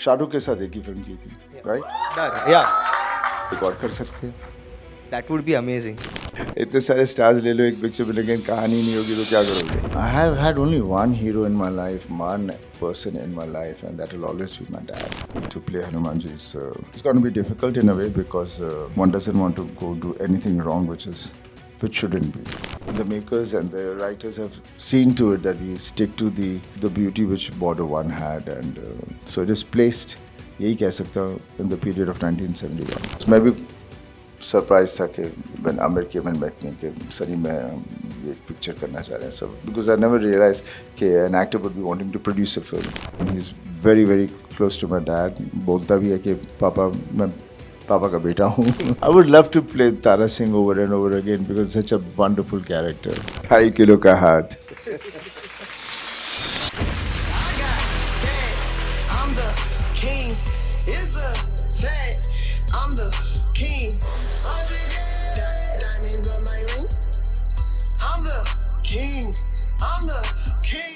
शाहरुख के साथ एक ही फिल्म की थी, राइट? Yeah, एक और कर सकते हैं. that would be amazing. इतने सारे स्टार्स ले लो एक पिक्चर में, लेकिन कहानी नहीं होगी तो क्या करोगे? I have had only one hero in my life, one person in my life, and that will always be my dad. To play Hanumanji is it's going to be difficult in a way because one doesn't want to go do anything wrong, which shouldn't be. The makers and the writers have seen to it that we stick to the beauty which Border One had, and so it is placed. यही कह सकता हूँ in the period of 1971. मैं भी surprise था कि when Aamir came and met me कि सनी मैं ये एक पिक्चर करना चाह रहे हैं सब, because I never realized कि an actor would be wanting to produce a film. And he's very very close to my dad. बोलता भी है कि पापा मैं पापा का बेटा हूँ. I would love to play Tara Singh over and over again because such a wonderful character. 2.5 kilo का हाथ.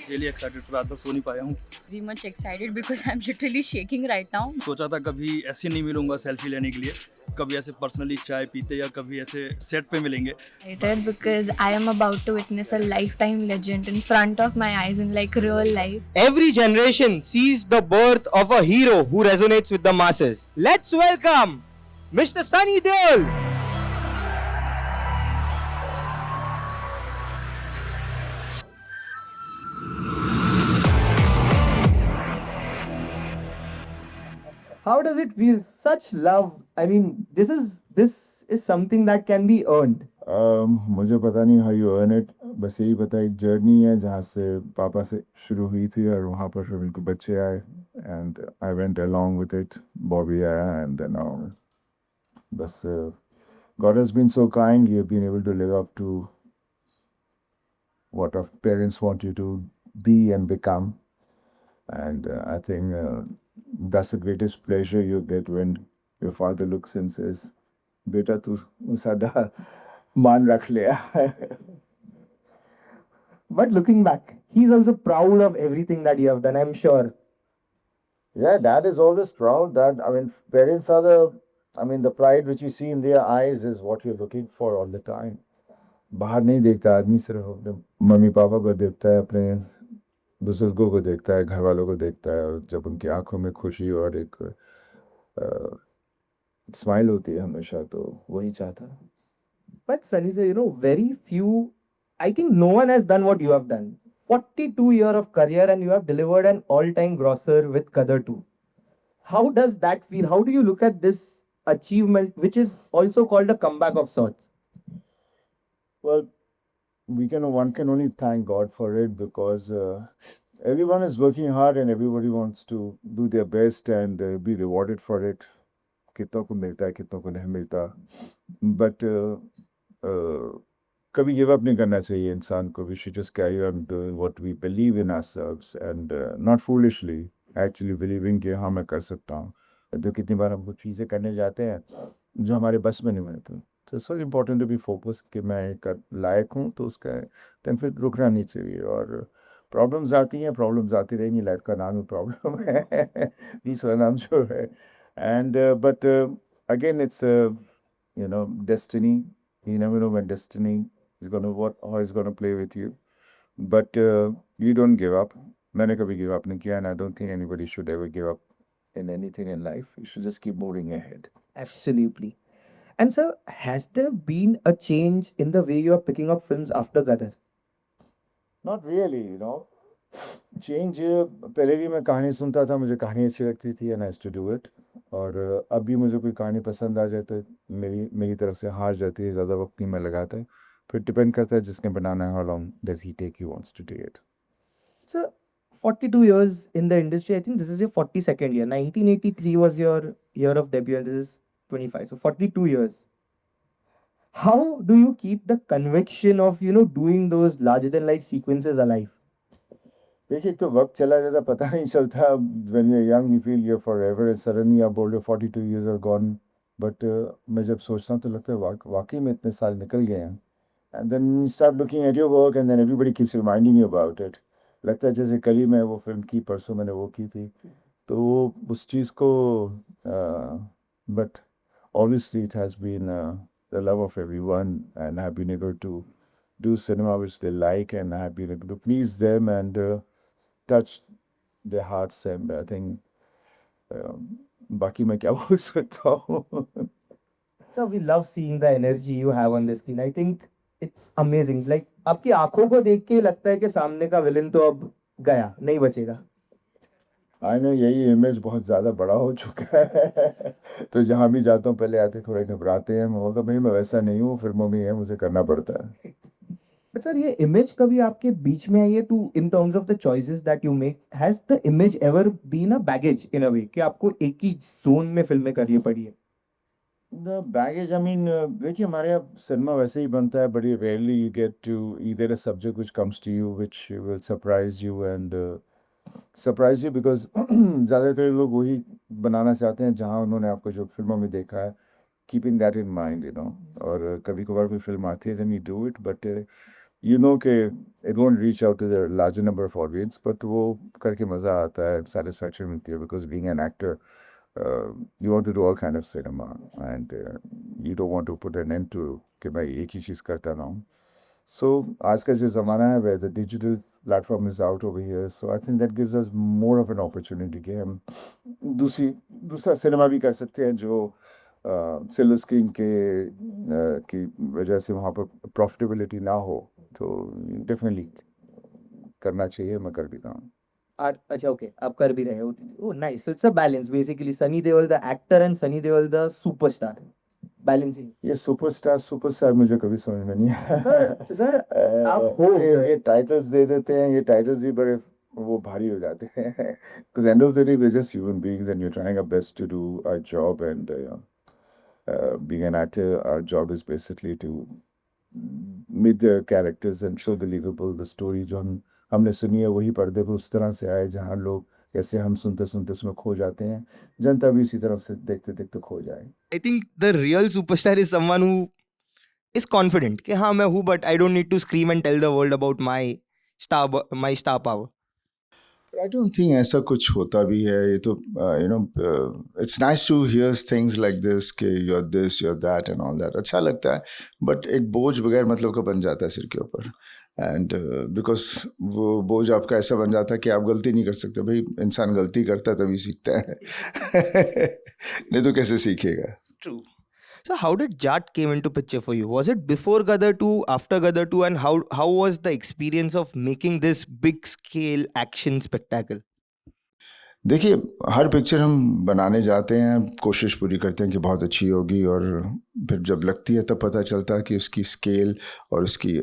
Really excited for रात भर सो नहीं पाया हूँ. Very much excited because I'm literally shaking right now. सोचा था कभी ऐसे नहीं मिलूंगा सेल्फी लेने के लिए, कभी ऐसे पर्सनली चाय पीते या कभी ऐसे सेट पे मिलेंगे. Excited because I am about to witness a lifetime legend in front of my eyes in like real life. Every generation sees the birth of a hero who resonates with the masses. Let's welcome Mr. Sunny Deol. How does it feel? Such love. I mean, this is something that can be earned. मुझे पता नहीं how you earn it. बस यही पता एक journey है जहाँ से पापा से शुरू हुई थी और वहाँ पर फिर उनके बच्चे आए and I went along with it. Bobby आया and then now बस God has been so kind. You've been able to live up to what our parents want you to be and become, and I think that's the greatest pleasure you get when your father looks and says, "Beta, tu sada मान रख लिया." But looking back, he's also proud of everything that you have done, I'm sure. Yeah, dad is always proud. That I mean, parents are the pride which you see in their eyes is what you're looking for all the time. बाहर नहीं देखता आदमी, सिर्फ अपने mummy papa को देखता है, अपने बुजुर्गों को देखता है, घर वालों को देखता है, और जब उनकी आंखों में खुशी और एक स्माइल होती है हमेशा, तो वही चाहता है. But Sunny sir, very few, I think no one has done what you have done. 42 years of career and you have delivered an all-time grosser with Gadar 2. How does that feel? How do you look at this achievement, which is also called a comeback of sorts? Well, one can only thank God for it because everyone is working hard and everybody wants to do their best and be rewarded for it. कितनों को मिलता है, कितनों को नहीं मिलता. But कभी give up नहीं करना चाहिए इंसान को. We should just carry on doing what we believe in ourselves and not foolishly, actually believing कि हाँ मैं कर सकता हूँ. तो कितनी बार हम कुछ चीज़ें करने जाते हैं जो हमारे बस में नहीं मिलती. So it's so important to be focused कि मैं एक लायक हूँ, तो उसका then फिर रुकना नहीं चाहिए. और प्रॉब्लम्स आती हैं, प्रॉब्लम्स आती रहेंगी, लाइफ का नाम ही प्रॉब्लम है, दूसरा नाम जो है. And but again, it's destiny. You never know when destiny is how it's gonna play with you. But you don't give up. मैंने कभी give up नहीं किया, and I don't think anybody should ever give up in anything in life. You should just keep moving ahead. Absolutely. And sir, has there been a change in the way you are picking up films after Gadar? Not really, Change. पहले भी मैं कहानी सुनता था, मुझे कहानी अच्छी लगती थी and I used to do it. और अभी मुझे कोई कहानी पसंद आ जाए तो मेरी तरफ से हार जाती है, ज़्यादा वक्त नहीं मैं लगाता है. फिर डिपेंड करता है जिसने बनाना है, how long does he take, he wants to do it. Sir, 42 years in the industry, I think this is your 42nd year. 1983 was your year of debut and this is 25, so 42 years. How do you keep the conviction of, doing those larger than life sequences alive? देखिए, एक तो वक्त चला जाता, पता नहीं चलता. When you're young, you feel you're forever, and suddenly आप बोल रहे हो 42 years are gone. But मैं जब सोचता हूँ तो लगता है वाकई में इतने साल निकल गए हैं. And then you start looking at your work and then everybody keeps reminding you about it. लगता है जैसे कल ही मैं वो फिल्म की, परसों मैंने वो की थी. तो उस चीज़ को but obviously it has been the love of everyone, and I've been able to do cinema which they like, and I've been able to please them and touch their hearts, and I think बाकी मैं क्या बोल सकता हूँ. So we love seeing the energy you have on the screen. I think it's amazing. Like आपकी आंखों को देख के लगता है कि सामने का विलन तो अब गया, नहीं बचेगा. आई नो यही इमेज बहुत ज़्यादा बड़ा हो चुका है. तो जहाँ भी जाता हूँ पहले आते थोड़े घबराते हैं. मैं बोलता भाई मैं वैसा नहीं हूँ, फिल्मों में है मुझे करना पड़ता है. But sir, ये इमेज कभी आपके बीच में आई है to in terms of the choices that you make? Has the image ever been a baggage in a way कि आपको एक ही जोन में फिल्में करनी पड़ी है? द बैगेज, आई मीन, देखिए हमारे यहाँ सिनेमा वैसे ही बनता है, but you rarely you get to either a subject which comes to you which will surprise you and surprise you, because ज़्यादातर लोग वही बनाना चाहते हैं जहाँ उन्होंने आपको जो फिल्मों में देखा है, keeping that in mind, you know. और कभी कभार कोई फिल्म आती है then you do it, but you know कि it won't reach out to the larger number of audience, but वो करके मज़ा आता है, सेटिस्फैक्शन मिलती है, because being an actor you want to do all kind of cinema, and you don't want to put an end to कि भाई एक ही चीज़ करता ना हूँ. So आज का जो ज़माना है where the digital platform is out over here, so I think that gives us more of an opportunity कि हम दूसरा सिनेमा भी कर सकते हैं जो सिल्वर स्क्रीन की वजह से वहाँ पर प्रॉफिटेबिलिटी ना हो. तो डेफिनेटली करना चाहिए, मैं कर भी रहा हूँ. अच्छा, ओके, आप कर भी रहे हो. Oh nice. So it's a balance basically. Sunny Deol the actor and Sunny Deol the superstar. Balancing. ये सुपरस्टार मुझे कभी समझ में नहीं आया. सर आप हो ये टाइटल्स दे देते हैं, ये टाइटल्स ही बड़े वो भारी हो जाते हैं. Because end of the day we just human beings and you trying our best to do our job, and being an actor our job is basically to meet the characters and show believable the story जो हमने सुनी है वही पर्दे पर उस तरह से आए जहाँ लोग जैसे हम सुनते सुनते उसमें खो जाते हैं, जनता भी उसी तरफ से देखते देखते खो जाए. I think the real superstar is someone who is confident कि हाँ मैं हूँ, but I don't need to scream and tell the world about my star power. I don't think ऐसा कुछ होता भी है. ये तो you know it's nice to hear things like this कि you're this, you're that and all that. अच्छा लगता है, but एक बोझ बगैर मतलब का बन जाता है सिर के ऊपर. एंड बिकॉज वो बोझ आपका ऐसा बन जाता है कि आप गलती नहीं कर सकते. भाई इंसान गलती करता है तभी सीखता है. नहीं तो कैसे सीखेगा. True. So how did Jaat came into picture for you? Was it before Gadar 2, after Gadar 2, and how was the experience of making this big scale action spectacle? देखिए हर पिक्चर हम बनाने जाते हैं, कोशिश पूरी करते हैं कि बहुत अच्छी होगी, और फिर जब लगती है तब पता चलता है कि उसकी स्केल और उसकी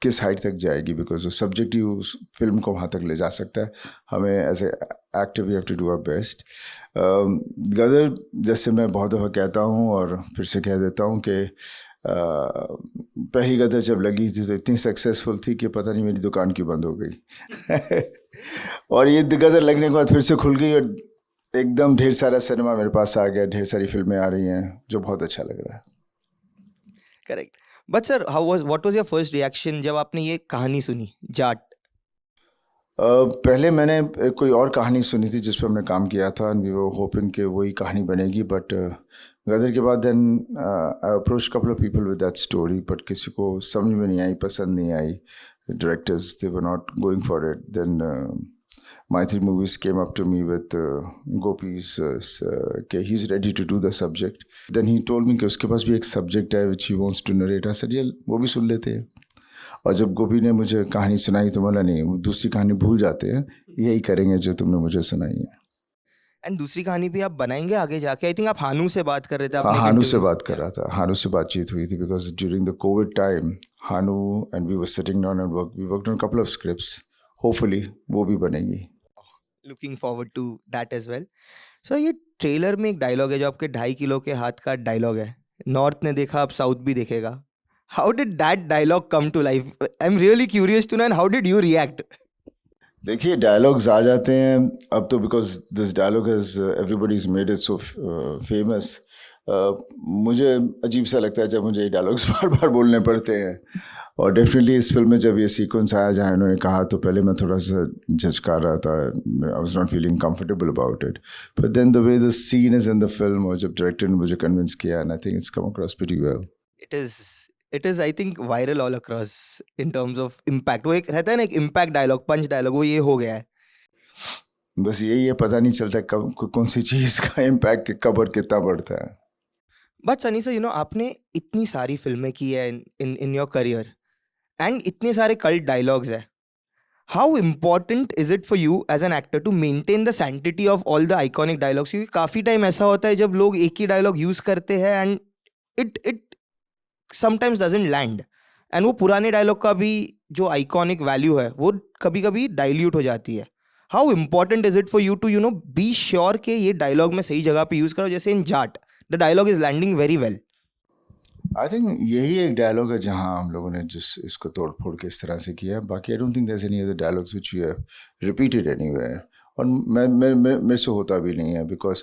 किस हाइट तक जाएगी, बिकॉज वो सब्जेक्ट ही उस फिल्म को वहाँ तक ले जा सकता है. हमें as a actor we have to do our best. Gadar जैसे मैं बहुत दफ़ा कहता हूँ और फिर से कह देता हूँ कि पहली गदर जब लगी थी तो इतनी सक्सेसफुल थी कि पता नहीं मेरी दुकान क्यों बंद हो गई. और ये गदर लगने के बाद फिर से खुल गई और एकदम ढेर सारा सिनेमा मेरे पास आ गया, ढेर सारी फिल्में आ रही हैं, जो बहुत अच्छा लग रहा है. Correct. But sir, what was your first reaction जब आपने ये कहानी सुनी जाट? पहले मैंने कोई और कहानी सुनी थी जिस पर हमने काम किया था, एंड वी वर होपिंग कि वही कहानी बनेगी, बट गदर के बाद then I approach couple of people with that story, but किसी को समझ में नहीं आई, पसंद नहीं आई. Directors they were not going for it. Then Maitri Movies came up to me with Gopi's कि he's ready to do the subject. Then he told me कि उसके पास भी एक subject है which he wants to narrate. I said yeah, वो भी सुन लेते हैं. और जब गोपी ने मुझे कहानी सुनाई तो बोला नहीं, वो दूसरी कहानी भूल जाते हैं, यही करेंगे जो तुमने मुझे सुनाई है. एंड दूसरी कहानी भी आप बनाएंगे आगे जाके? आई थिंक आप हानू से बात कर रहे थे. हाँ, हानू से बात कर रहा था. हानू से बातचीत हुई थी because during the covid time Hanu and we were sitting down and we worked on couple of scripts. Hopefully वो भी बनेगी. Looking forward to that as well. So ये ट्रेलर में एक डायलॉग है जो आपके 2.5 किलो के हाथ का डायलॉग है, नॉर्थ ने देखा अब साउथ भी देखेगा. How did that dialogue come to life? I am really curious to know, and how did you react? देखिए डायलॉग्स आ जाते हैं अब तो, because this dialogue has everybody is made it so famous. मुझे अजीब सा लगता है जब मुझे ये डायलॉग्स बार बार बोलने पड़ते हैं। और डेफिनेटली इस फिल्म में जब ये सीक्वेंस आया जहाँ इन्होंने कहा तो पहले मैं थोड़ा सा झचका रहा था, I was not feeling comfortable about it, but then the way the scene is in the film, और जब डायरेक्टर ने मुझे कन्विंस किया, and I think it's come across pretty well. It is I think viral all across in terms of impact. वो एक रहता है ना, एक impact dialogue, punch dialogue, वो ये हो गया है. बस यही है, पता नहीं चलता कब कौन सी चीज़ का इम्पैक्ट कब और कितना बढ़ता है। बट सनी सर, आपने इतनी सारी फिल्में की है इन योर करियर, एंड इतने सारे कल्ट डायलॉग्स है. How important is it for you as an actor to maintain the sanctity of all the iconic dialogues? क्योंकि काफ़ी टाइम ऐसा होता है जब लोग एक ही डायलॉग यूज़ करते हैं and it sometimes doesn't land, and वो पुराने डायलॉग का भी जो आइकॉनिक वैल्यू है वो कभी कभी डाइल्यूट हो जाती है. How important is it for you to be sure कि ये डायलॉग मैं सही जगह पे यूज़ करो? जैसे in Jaat the dialogue is landing very well. I think यही एक डायलॉग है जहाँ हम लोगों ने जिस इसको तोड़ फोड़ के इस तरह से किया. बाकी I don't think there is any other dialogues which we have repeated anywhere, और मेरे से होता भी नहीं है, बिकॉज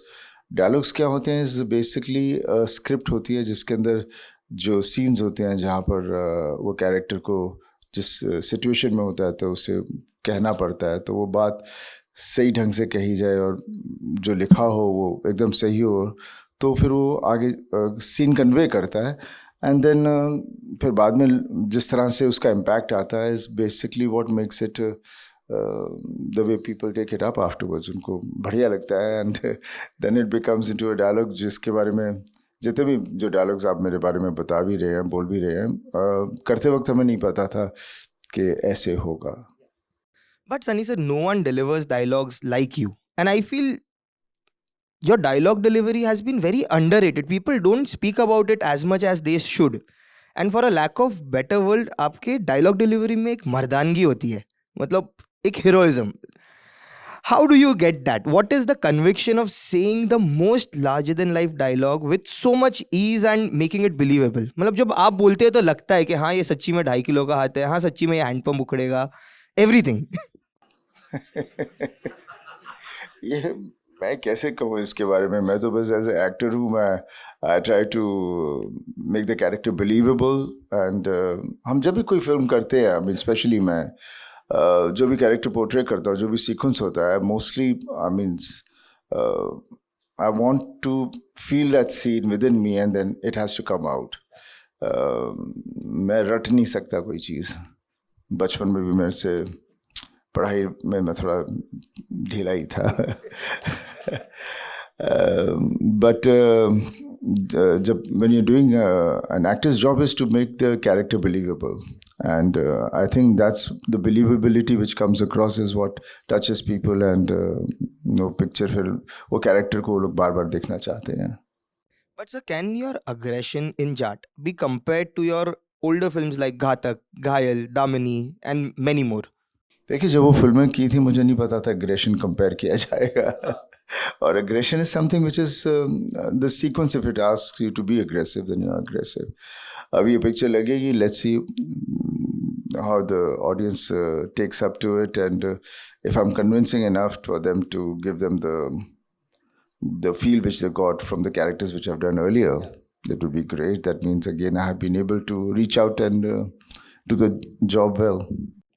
डायलॉग्स क्या होते हैं, इज बेसिकली स्क्रिप्ट होती है जिसके अंदर जो सीन्स होते हैं जहाँ पर वो कैरेक्टर को जिस सिचुएशन में होता है तो उसे कहना पड़ता है, तो वो बात सही ढंग से कही जाए और जो लिखा हो वो एकदम सही हो, तो फिर वो आगे सीन कन्वे करता है. एंड देन फिर बाद में जिस तरह से उसका इम्पैक्ट आता है is basically what makes it the way people take it up afterwards. उनको बढ़िया लगता है, and then it becomes into a dialogue जिसके बारे में जितने भी जो डायलॉग्स आप मेरे बारे में बता भी रहे हैं, बोल भी रहे हैं, करते वक्त हमें नहीं पता था कि ऐसे होगा. But Sunny sir, no one delivers dialogues like you. And I feel your dialogue delivery has been very underrated. People don't speak about it as much as they should. And for a lack of better word, आपके dialogue delivery में एक मर्दानगी होती है. मतलब एक heroism. How do you get that? What is the conviction of saying the most larger than life dialogue with so much ease and making it believable? मतलब जब आप बोलते हैं तो लगता है कि हाँ ये सच्ची में 2.5 किलो का हाथ है, हाँ सच्ची में ये हैंड पंप उखड़ेगा, everything. ये मैं कैसे कहूँ इसके बारे में. मैं तो बस एज ए एक्टर हूँ. मैं I try to make the character believable, and हम जब भी कोई फिल्म करते हैं, आई मीन स्पेशली मैं जो भी कैरेक्टर पोर्ट्रे करता हूँ, जो भी सीक्वेंस होता है, mostly I means I want to feel that scene within me and then it has to come out. मैं रट नहीं सकता कोई चीज़. बचपन में भी मेरे से पढ़ाई में मैं थोड़ा ढीला ही था. बट जब when you're doing an actor's job is to make the character believable, and I think that's the believability which comes across is what touches people, and picture फिर वो character को लोग बार बार देखना चाहते हैं. But sir, can your aggression in Jaat be compared to your older films like Ghatak, Ghayal, Damini and many more? देखिए, जब वो फिल्में की थी मुझे नहीं पता था एग्रेशन कंपेयर किया जाएगा. और aggression is something which is the sequence. If it asks you to be aggressive then you are aggressive. अब ये पिक्चर लगेगी, let's see how the audience takes up to it, and if I'm convincing enough for them to give them the feel which they got from the characters which I've done earlier, that would be great. That means again I have been able to reach out and do the job well.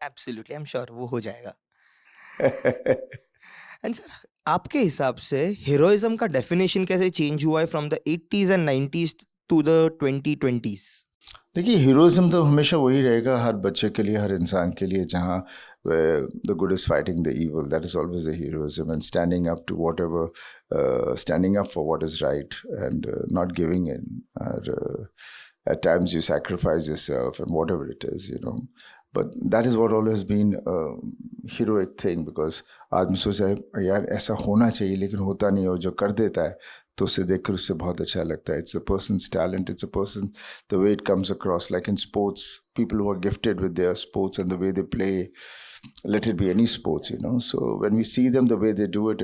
Absolutely, I'm sure वो हो जाएगा. And sir, आपके हिसाब से heroism का definition कैसे change हुआ है from the 80s and 90s to the 2020s? देखिए, हीरोइज्म तो हमेशा वही रहेगा हर बच्चे के लिए, हर इंसान के लिए, जहाँ the good is fighting the evil. That is always the heroism, and standing up to whatever, standing up for what is right and not giving in. At times you sacrifice yourself and whatever it is, but that is what always been a heroic thing, because आदमी सोचा है यार ऐसा होना चाहिए लेकिन होता नहीं, और जो कर देता है तो उसे देखकर उससे बहुत अच्छा लगता है. It's a person's talent, it's a person, the way it comes across, like in sports, people who are gifted with their sports and the way they play, let it be any sports, so when we see them the way they do it,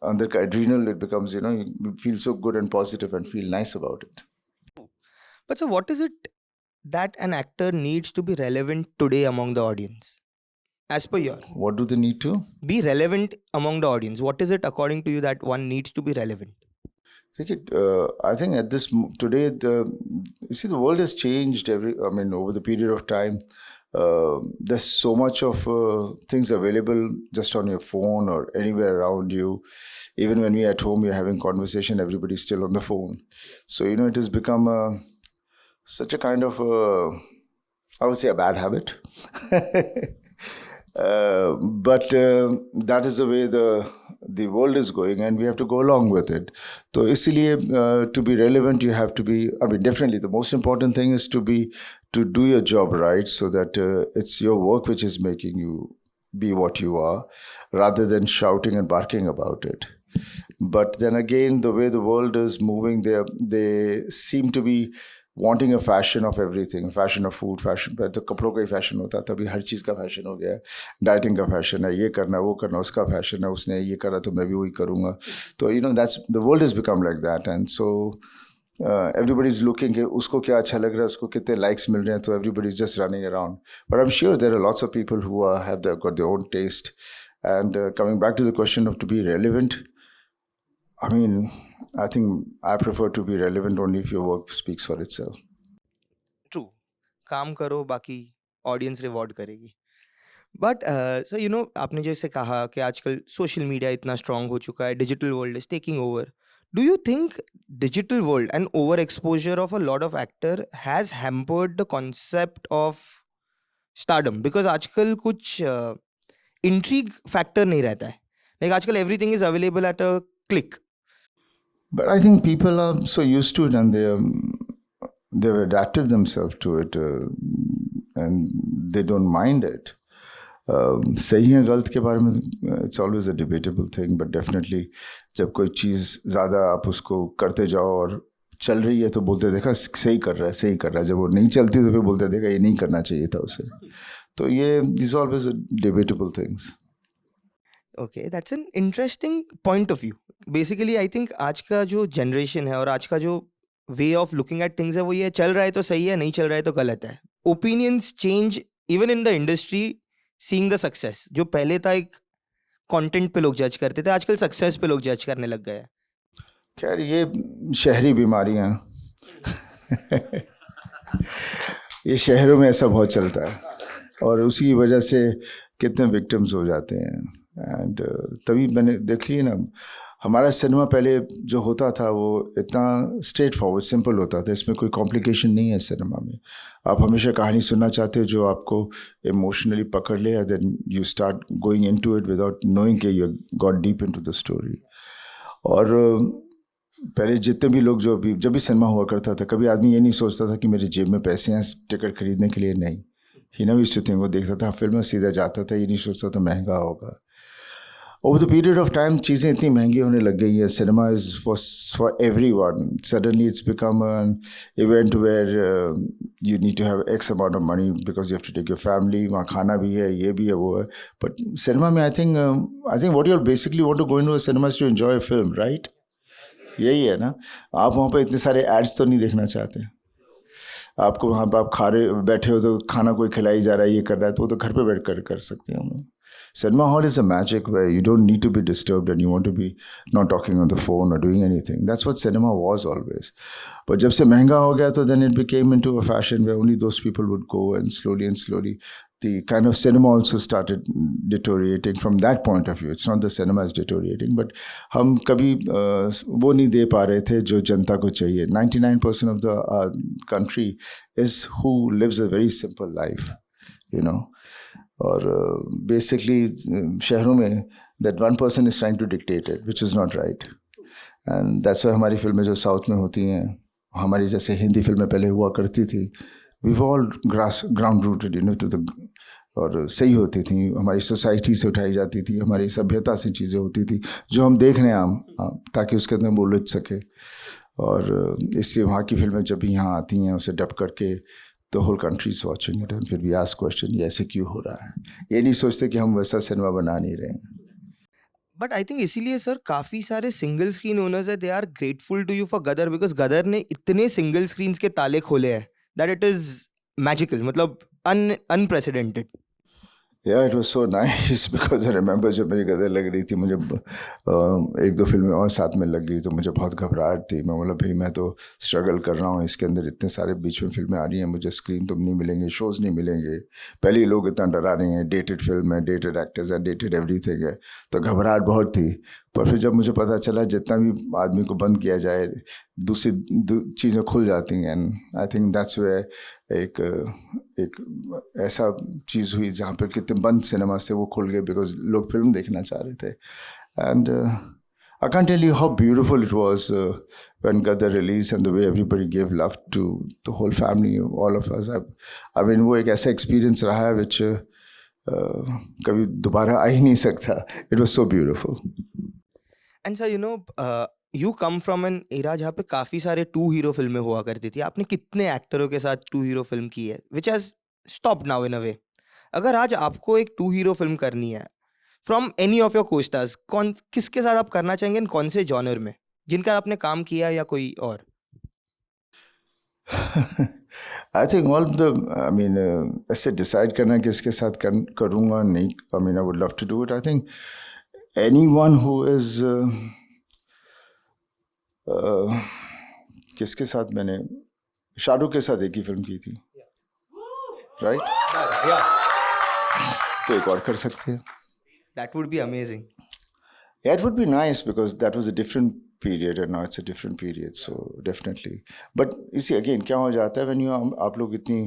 under adrenal it becomes, you feel so good and positive and feel nice about it. But so what is it that an actor needs to be relevant today among the audience? As per your, What do they need to? be relevant among the audience. What is it according to you that one needs to be relevant? I think at today you see the world has changed over the period of time. There's so much of things available just on your phone or anywhere around you. Even when we're at home, we're having conversation, everybody's still on the phone. So it has become such a kind of I would say a bad habit. But that is the way the world is going, and we have to go along with it. So इसलिए to be relevant, you have to be. Definitely the most important thing is to do your job right, so that it's your work which is making you be what you are, rather than shouting and barking about it. But then again, the way the world is moving, they seem to be wanting a fashion of everything, fashion of food, fashion. तो कपड़ों का ही fashion होता था, अभी हर चीज़ का fashion हो गया है. डाइटिंग का फैशन है, ये करना वो करना, उसका फैशन है, उसने ये करा तो मैं भी वही करूँगा. तो that's the world has become like that, and so everybody is looking कि उसको क्या अच्छा लग रहा है, उसको कितने likes मिल रहे हैं, तो everybody is just running around. But I'm sure there are lots of people who got their own taste. And coming back to the question of to be relevant, I think I prefer to be relevant only if your work speaks for itself. True, काम करो, बाकी audience reward करेगी. But so आपने जैसे कहा कि आजकल social media इतना स्ट्रांग हो चुका है, digital world is taking over. Do you think digital world and over exposure of a lot of actor has hampered the concept of stardom? Because आजकल कुछ इंट्रीग फैक्टर नहीं रहता है. लाइक आजकल everything is available at a click. But I think people are so used to it, and they've adapted themselves to it, and they don't mind it. सही है गलत के बारे में it's always a debatable thing, but definitely जब कोई चीज़ ज़्यादा आप उसको करते जाओ और चल रही है तो बोलते देखा सही कर रहा है, जब वो नहीं चलती तो फिर बोलते देखा ये नहीं करना चाहिए था उसे. तो ये these are always debatable things. Okay, that's an interesting point of view. Basically I think आज का जो जनरेशन है और आज का जो way of looking at things है वो ये, चल रहा है तो सही है, नहीं चल रहा है तो गलत है. Opinions change even in the industry. Seeing the success, जो पहले था एक कंटेंट पे लोग जज करते थे, आजकल सक्सेस पे लोग जज करने लग गए हैं. खैर ये शहरी बीमारियां ये शहरों में ऐसा बहुत चलता है, और उसी की वजह से कितने विक्टिम्स हो जाते हैं. एंड तभी मैंने देख ली ना, हमारा सिनेमा पहले जो होता था वो इतना स्ट्रेट फॉरवर्ड सिंपल होता था, इसमें कोई कॉम्प्लिकेशन नहीं है सिनेमा में. आप हमेशा कहानी सुनना चाहते हो जो आपको इमोशनली पकड़ ले, then you start going into it without knowing कि you got deep into the story. और पहले जितने भी लोग जब भी सिनेमा हुआ करता था, कभी आदमी ये नहीं सोचता था कि मेरे जेब में पैसे हैं टिकट खरीदने के लिए. नहीं, ही ना यूज्ड टू थिंक, वो देखता था फिल्म में सीधा जाता था, ये नहीं सोचता था महंगा होगा. Over the period of time, चीज़ें इतनी महंगी होने लग गई हैं. Cinema is for everyone. Suddenly it's become an event where you need to have X amount of money because you have to take your family. वहाँ खाना भी है, ये भी है, वो है. But cinema में I think what you basically want to go into a cinema is to enjoy a film, right? यही है ना. आप वहाँ पर इतने सारे ads तो नहीं देखना चाहते. आपको वहाँ पर आप बैठे हो तो खाना कोई खिलाई जा रहा है, ये कर रहा है, तो वो तो घर पे बैठ कर सकते हैं हम लोग. Cinema hall is a magic where you don't need to be disturbed and you want to be not talking on the phone or doing anything. That's what cinema was always. But जब से महंगा हो गया तो then it became into a fashion where only those people would go, and slowly the kind of cinema also started deteriorating from that point of view. It's not the cinema is deteriorating, but हम कभी वो नहीं दे पा रहे थे जो जनता को चाहिए. 99% of the country is who lives a very simple life, और बेसिकली शहरों में that one person is trying to dictate it, which is not right. And that's why हमारी फिल्में जो साउथ में होती हैं, हमारी जैसे हिंदी फिल्में पहले हुआ करती थी, we were all ground rooted, to the, और सही होती थी, हमारी सोसाइटी से उठाई जाती थी, हमारी सभ्यता से चीज़ें होती थी जो हम देख रहे हैं ताकि उसके अंदर वो उलझ सके. और इसलिए वहाँ की फिल्में जब भी यहाँ आती हैं उसे डब करके the whole country is watching it, and फिर भी ask question, ये ऐसे क्यों हो रहा है. ये नहीं सोचते कि हम वैसा सिनेमा बना नहीं रहे हैं. बट आई थिंक इसीलिए सर काफ़ी सारे सिंगल स्क्रीन ओनर्स है, they are grateful to you for Gadar, because Gadar ने इतने सिंगल स्क्रीन्स के ताले खोले हैं दैट इट इज़ मैजिकल, मतलब unprecedented. Yeah, it was so nice because I remember जब मेरी गदर लग रही थी मुझे एक दो फिल्में और साथ में लग गई तो मुझे बहुत घबराहट थी। मैं बोला भाई मैं तो स्ट्रगल कर रहा हूँ, इसके अंदर इतने सारे बीच में फिल्में आ रही हैं, मुझे स्क्रीन तो नहीं मिलेंगे, शोज़ नहीं मिलेंगे, पहले ही लोग इतना डरा रहे हैं, डेटेड फिल्म है, डेटेड एक्टर्स है, डेटेड एवरीथिंग है, तो घबराहट बहुत थी। पर फिर जब मुझे पता चला जितना भी आदमी को बंद किया जाए दूसरी चीज़ें खुल जाती हैं, and I think that's way एक ऐसा चीज़ हुई जहाँ पर कितने बंद सिनेमास थे वो खुल गए बिकॉज लोग फिल्म देखना चाह रहे थे। And I can't tell you how beautiful it was when Gadar released and the way everybody gave love to the whole family, all of us. I mean, वो एक ऐसा experience रहा है which कभी दोबारा आ ही नहीं सकता. It was so beautiful. And sir you come from an era जहाँ पे काफ़ी सारे टू हीरो फिल्में हुआ करती थी। आपने कितने एक्टरों के साथ टू हीरो फिल्म की है which has stop now in a way. अगर आज आपको एक टू हीरो फिल्म करनी है from any of your costars, कौन किसके साथ आप करना चाहेंगे, कौन से जॉनर में जिनका आपने काम किया या कोई और? I think all the, I mean, ऐसे decide करना किसके साथ करूँगा नहीं, I mean, I would love to do it. I think anyone who is किसके साथ मैंने शाहरुख के साथ एक ही फिल्म की थी, राइट? तो एक और कर सकते हैं. That would be amazing. Yeah, it would be nice because that was a different period and now it's a different period, so definitely. But you see again क्या हो जाता है when you आप लोग इतनी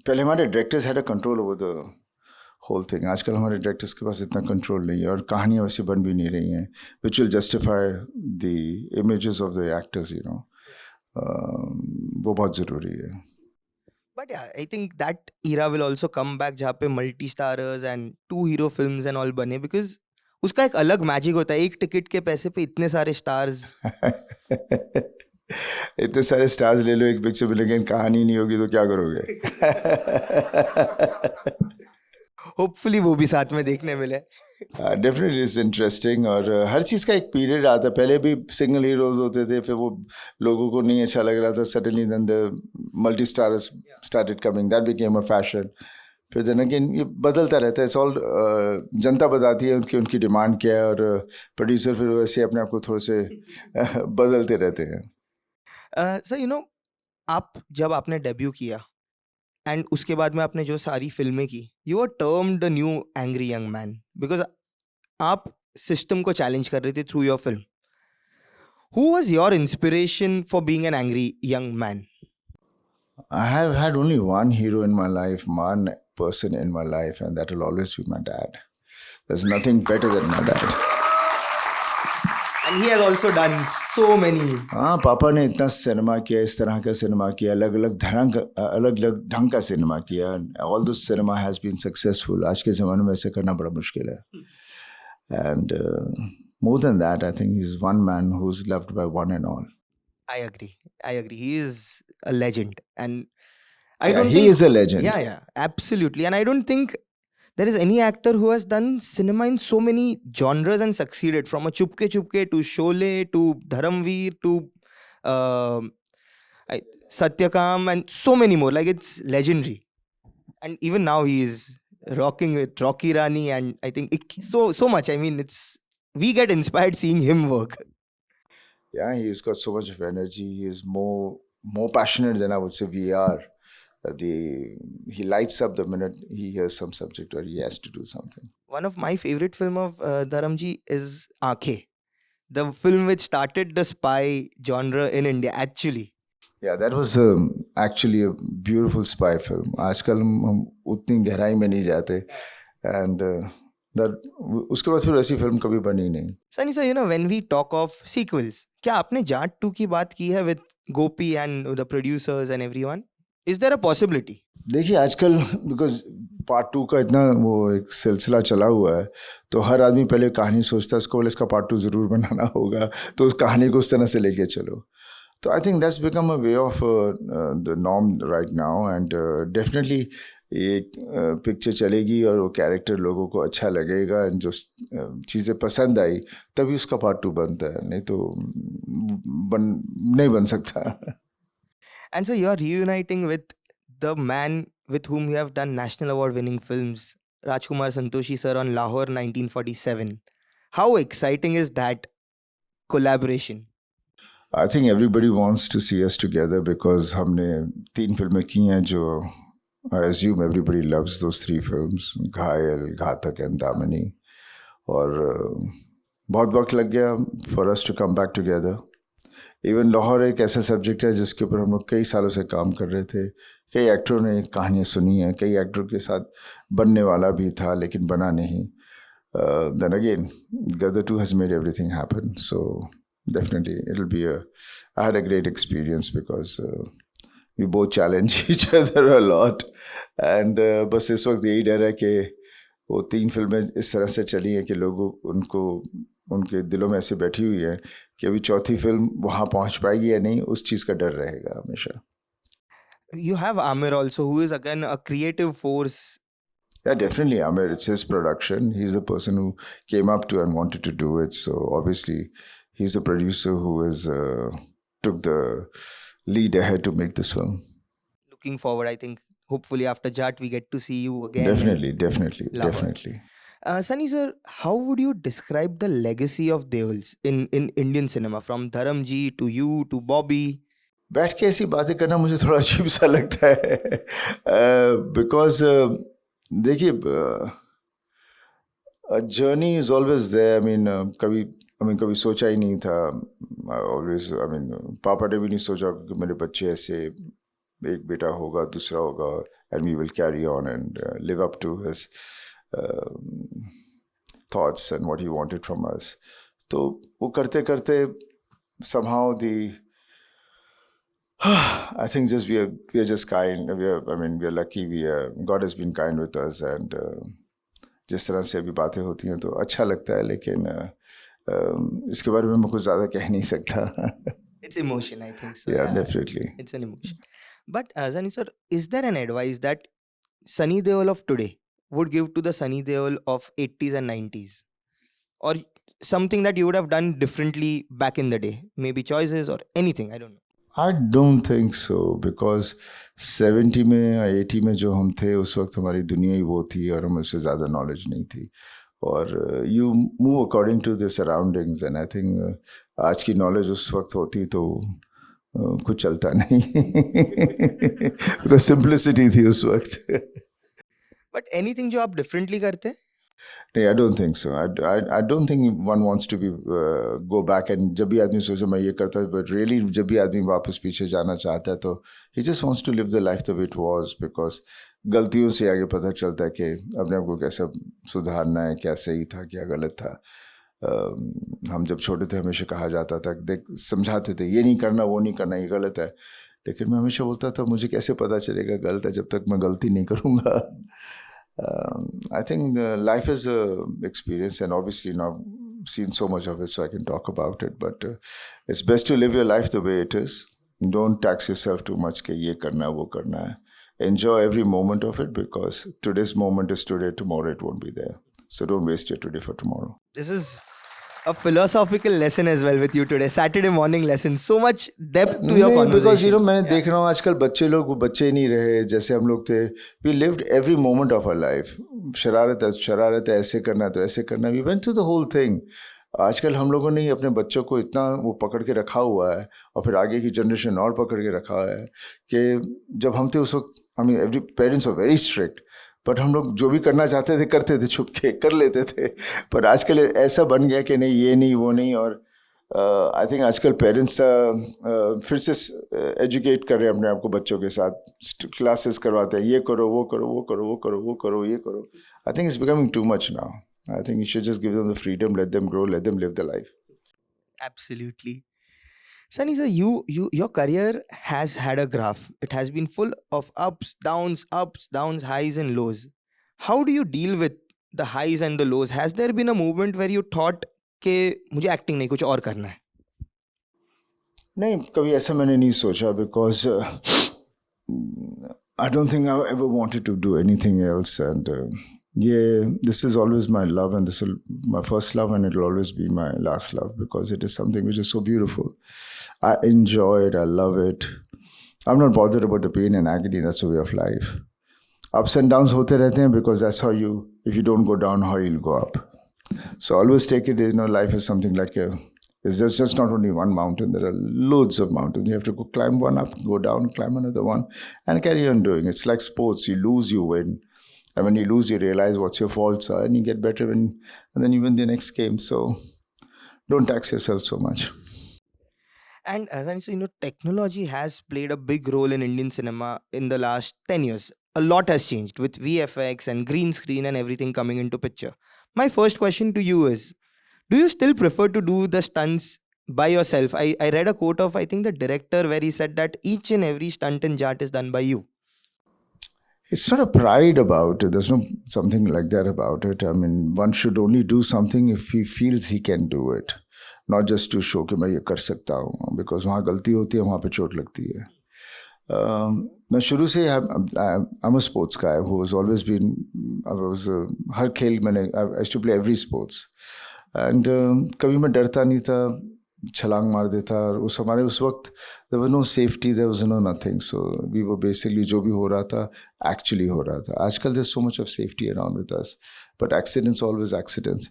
पहले हमारे directors had a control over the whole thing. आजकल हमारे directors के पास इतना control नहीं है और कहानियाँ वैसे बन भी नहीं रही हैं which will justify the images of the actors, you know. वो बहुत ज़रूरी है. But yeah, I think that era will also come back जहाँ पे multi starrers and two hero films and all बने, बिकॉज उसका एक अलग मैजिक होता है. एक टिकट के पैसे पे इतने सारे स्टार्स. इतने सारे स्टार्स ले लो, एक पिक्चर में, लेकिन कहानी नहीं होगी तो क्या करोगे? होपफुली वो भी साथ में देखने मिले. Definitely it's interesting. और हर चीज़ का एक पीरियड आता है. पहले भी सिंगल हीरोज होते थे, फिर वो लोगों को नहीं अच्छा लग रहा था, suddenly then the multi starrers started coming, that became a fashion. फिर देन अगेन ये बदलता रहता है. इट्स ऑल जनता बताती है उनकी डिमांड क्या है, और प्रोड्यूसर फिर वैसे अपने आप को थोड़े से बदलते रहते हैं. सर आप जब आपने डेब्यू किया एंड उसके बाद में आपने जो सारी फिल्में की, you are termed the new angry young man, because आप सिस्टम को चैलेंज कर रहे थे through your film. Who was your inspiration for being an angry young man? I have had only one hero in my life, one person in my life, and that will always be my dad. There's nothing better than my dad. And he has also done so many. हाँ, पापा ने इतना cinema किया, इस तरह का cinema किया, अलग अलग ढंग का सिनेमा किया. All this cinema has been successful. आज के ज़माने में ऐसे करना बड़ा मुश्किल है. And more than that, I think he's one man who's loved by one and all. I agree. He is a legend, and I Yeah, don't he think is a legend. yeah, absolutely. And I don't think there is any actor who has done cinema in so many genres and succeeded, from a Chupke Chupke to Sholay to Dharamveer to Satyakam and so many more. Like, it's legendary. And even now he is rocking with Rocky Rani, and I think so much. I mean, we get inspired seeing him work. Yeah, he's got so much of energy. He is more passionate than I would say we are. He lights up the minute he hears some subject or he has to do something. One of my favorite film of Dharamji is Aankhein, the film which started the spy genre in India, actually. Yeah, that was actually a beautiful spy film. आजकल हम उतनी गहराई में नहीं जाते, and उसके बाद फिर ऐसी फिल्म कभी बनी नहीं. Sunny sir, when we talk of sequels, क्या आपने जाट 2 की बात की है with Gopi and the producers and everyone? Is there a possibility? देखिए आजकल बिकॉज पार्ट 2 का इतना वो एक सिलसिला चला हुआ है, तो हर आदमी पहले कहानी सोचता है इसको बोले इसका पार्ट 2 ज़रूर बनाना होगा, तो उस कहानी को उस तरह से लेके चलो. तो I think that's become a way of the norm right now. And definitely एक पिक्चर चलेगी और वो कैरेक्टर लोगों को अच्छा लगेगा, जो चीज़ें पसंद आई तभी उसका पार्ट 2 बनता है, नहीं तो नहीं बन सकता. And so you are reuniting with the man with whom you have done national award winning films. Rajkumar Santoshi sir on Lahore 1947. How exciting is that collaboration? I think everybody wants to see us together because हमने 3 फिल्में की हैं जो I assume everybody loves those 3 films, घायल, घातक and Damini. और बहुत वक्त लग गया for us to come back together. Even Lahore एक ऐसा सब्जेक्ट है जिसके ऊपर हम लोग कई सालों से काम कर रहे थे. कई एक्टरों ने कहानियाँ सुनी हैं, कई एक्टरों के साथ बनने वाला भी था लेकिन बना नहीं. Then again, Gadar 2 has made everything happen. So definitely it'll be I had a great experience because we both challenge each other a lot. And बस इस वक्त यही डर है कि वो 3 फिल्में इस तरह से चली हैं कि लोगों उनके दिलों में ऐसे बैठी हुई है कि अभी चौथी फिल्म वहाँ पहुँच पाएगी या नहीं, उस चीज़ का डर रहेगा हमेशा. You have Aamir also, who is again a creative force. Yeah, definitely Aamir. It's his production. He's the person who came up to and wanted to do it. So obviously he's the producer who has took the lead ahead to make this film. Looking forward, I think hopefully after Jaat we get to see you again. Definitely. Sunny sir, how would you describe the legacy of Deols in Indian cinema, from Dharam ji to you to Bobby? बैठ के ऐसी बातें करना मुझे थोड़ा अजीब सा लगता है बिकॉज देखिए जर्नी इज ऑलवेज देयर. कभी सोचा ही नहीं था. ऑलवेज पापा ने भी नहीं सोचा कि मेरे बच्चे ऐसे, एक बेटा होगा, दूसरा होगा, and we will carry on and live up to his thoughts and what he wanted from us. तो वो करते करते somehow I think we are just kind. We are lucky. God has been kind with us, and जिस तरह से अभी बातें होती हैं तो अच्छा लगता है, लेकिन इसके बारे में मैं कुछ ज़्यादा कह नहीं सकता. It's emotion, I think so. Yeah, definitely. It's an emotion. But Sunny sir, is there an advice that Sunny Deol of today would give to the Sunny Deol of 80s and 90s? Or something that you would have done differently back in the day? Maybe choices or anything, I don't know. I don't think so, because 70 में या 80 में जो हम थे उस वक्त हमारी दुनिया ही वो थी और हमें उससे ज़्यादा नॉलेज नहीं थी. और you move according to the surroundings, and I think आज की नॉलेज उस वक्त होती तो कुछ चलता नहीं because simplicity थी उस वक्त. But anything जो आप differently करते हैं? नहीं, I don't think so. I don't think one wants to be go back and जब भी आदमी सोचे मैं ये करता है, but really जब भी आदमी वापस पीछे जाना चाहता है तो he just wants to live the life the way it was, because गलतियों से आगे पता चलता है कि अपने आप को कैसा सुधारना है, क्या सही था, क्या गलत था. हम जब छोटे थे हमेशा कहा जाता था, देख समझाते थे ये नहीं करना, वो नहीं करना, ये गलत है. लेकिन मैं हमेशा बोलता था मुझे कैसे पता चलेगा गलत है जब तक मैं गलती नहीं करूँगा. I think life is an experience, and obviously now seen so much of it, so I can talk about it. But it's best to live your life the way it is. Don't tax yourself too much कि ये करना है, वो करना है. Enjoy every moment of it, because today's moment is today, tomorrow it won't be there. So don't waste your today for tomorrow. This is a philosophical lesson as well with you today. Saturday morning lesson. So much depth to your conversation. Because मैंने देख रहा हूँ आजकल बच्चे लोग वो बच्चे नहीं रहे जैसे हम लोग थे. We lived every moment of our life. शरारत है, ऐसे करना है तो ऐसे करना. We went through the whole thing. आजकल हम लोगों ने अपने बच्चों को इतना वो पकड़ के रखा हुआ है, और फिर आगे की जनरेशन और पकड़ के रखा है कि जब हम थे उस वक्त every parents are very strict. But हम लोग जो भी करना चाहते थे करते थे, छुप के कर लेते थे. पर आजकल ऐसा बन गया कि नहीं, ये नहीं, वो नहीं. और आई थिंक आजकल पेरेंट्स फिर से एजुकेट कर रहे हैं अपने आप को बच्चों के साथ. क्लासेस करवाते हैं, ये करो, वो करो, वो करो, वो करो, वो करो, ये करो. आई think it's becoming too much now. I think you should just give them the freedom, let them grow, let them live the life. Absolutely. Sunny sir, your career has had a graph. It has been full of ups, downs, highs and lows. How do you deal with the highs and the lows? Has there been a moment where you thought कि मुझे acting नहीं, कुछ और करना है? नहीं, कभी ऐसा मैंने नहीं सोचा, because I don't think I ever wanted to do anything else. And this is always my love, and this is my first love, and it'll always be my last love, because it is something which is so beautiful. I enjoy it, I love it. I'm not bothered about the pain and agony. That's a way of life. ups and downs होते रहते हैं, because that's how you, if you don't go down, how you'll go up. So always take it, life is something like there's just not only one mountain, there are loads of mountains. You have to go climb one up, go down, climb another one, and carry on doing. It's like sports. You lose, you win. And when you lose, you realize what's your faults are, and you get better, and then you win the next game. So don't tax yourself so much. And as I say, technology has played a big role in Indian cinema in the last 10 years. A lot has changed with VFX and green screen and everything coming into picture. My first question to you is, do you still prefer to do the stunts by yourself? I read a quote of, I think, the director where he said that each and every stunt in Jaat is done by you. It's not a pride about it. There's no something like that about it. I mean, one should only do something if he feels he can do it. Not just to show कि मैं ये कर सकता हूँ, because वहाँ गलती होती है, वहाँ पे चोट लगती है. मैं शुरू से I'm a sports guy who has always been, हर खेल मैंने, I used to play every sports. And कभी मैं डरता नहीं था, छलांग मार देता. और उस वक्त there was no safety, there was no nothing. So we were basically, जो भी हो रहा था actually हो रहा था. आजकल there's so much of safety around with us, but accidents always accidents.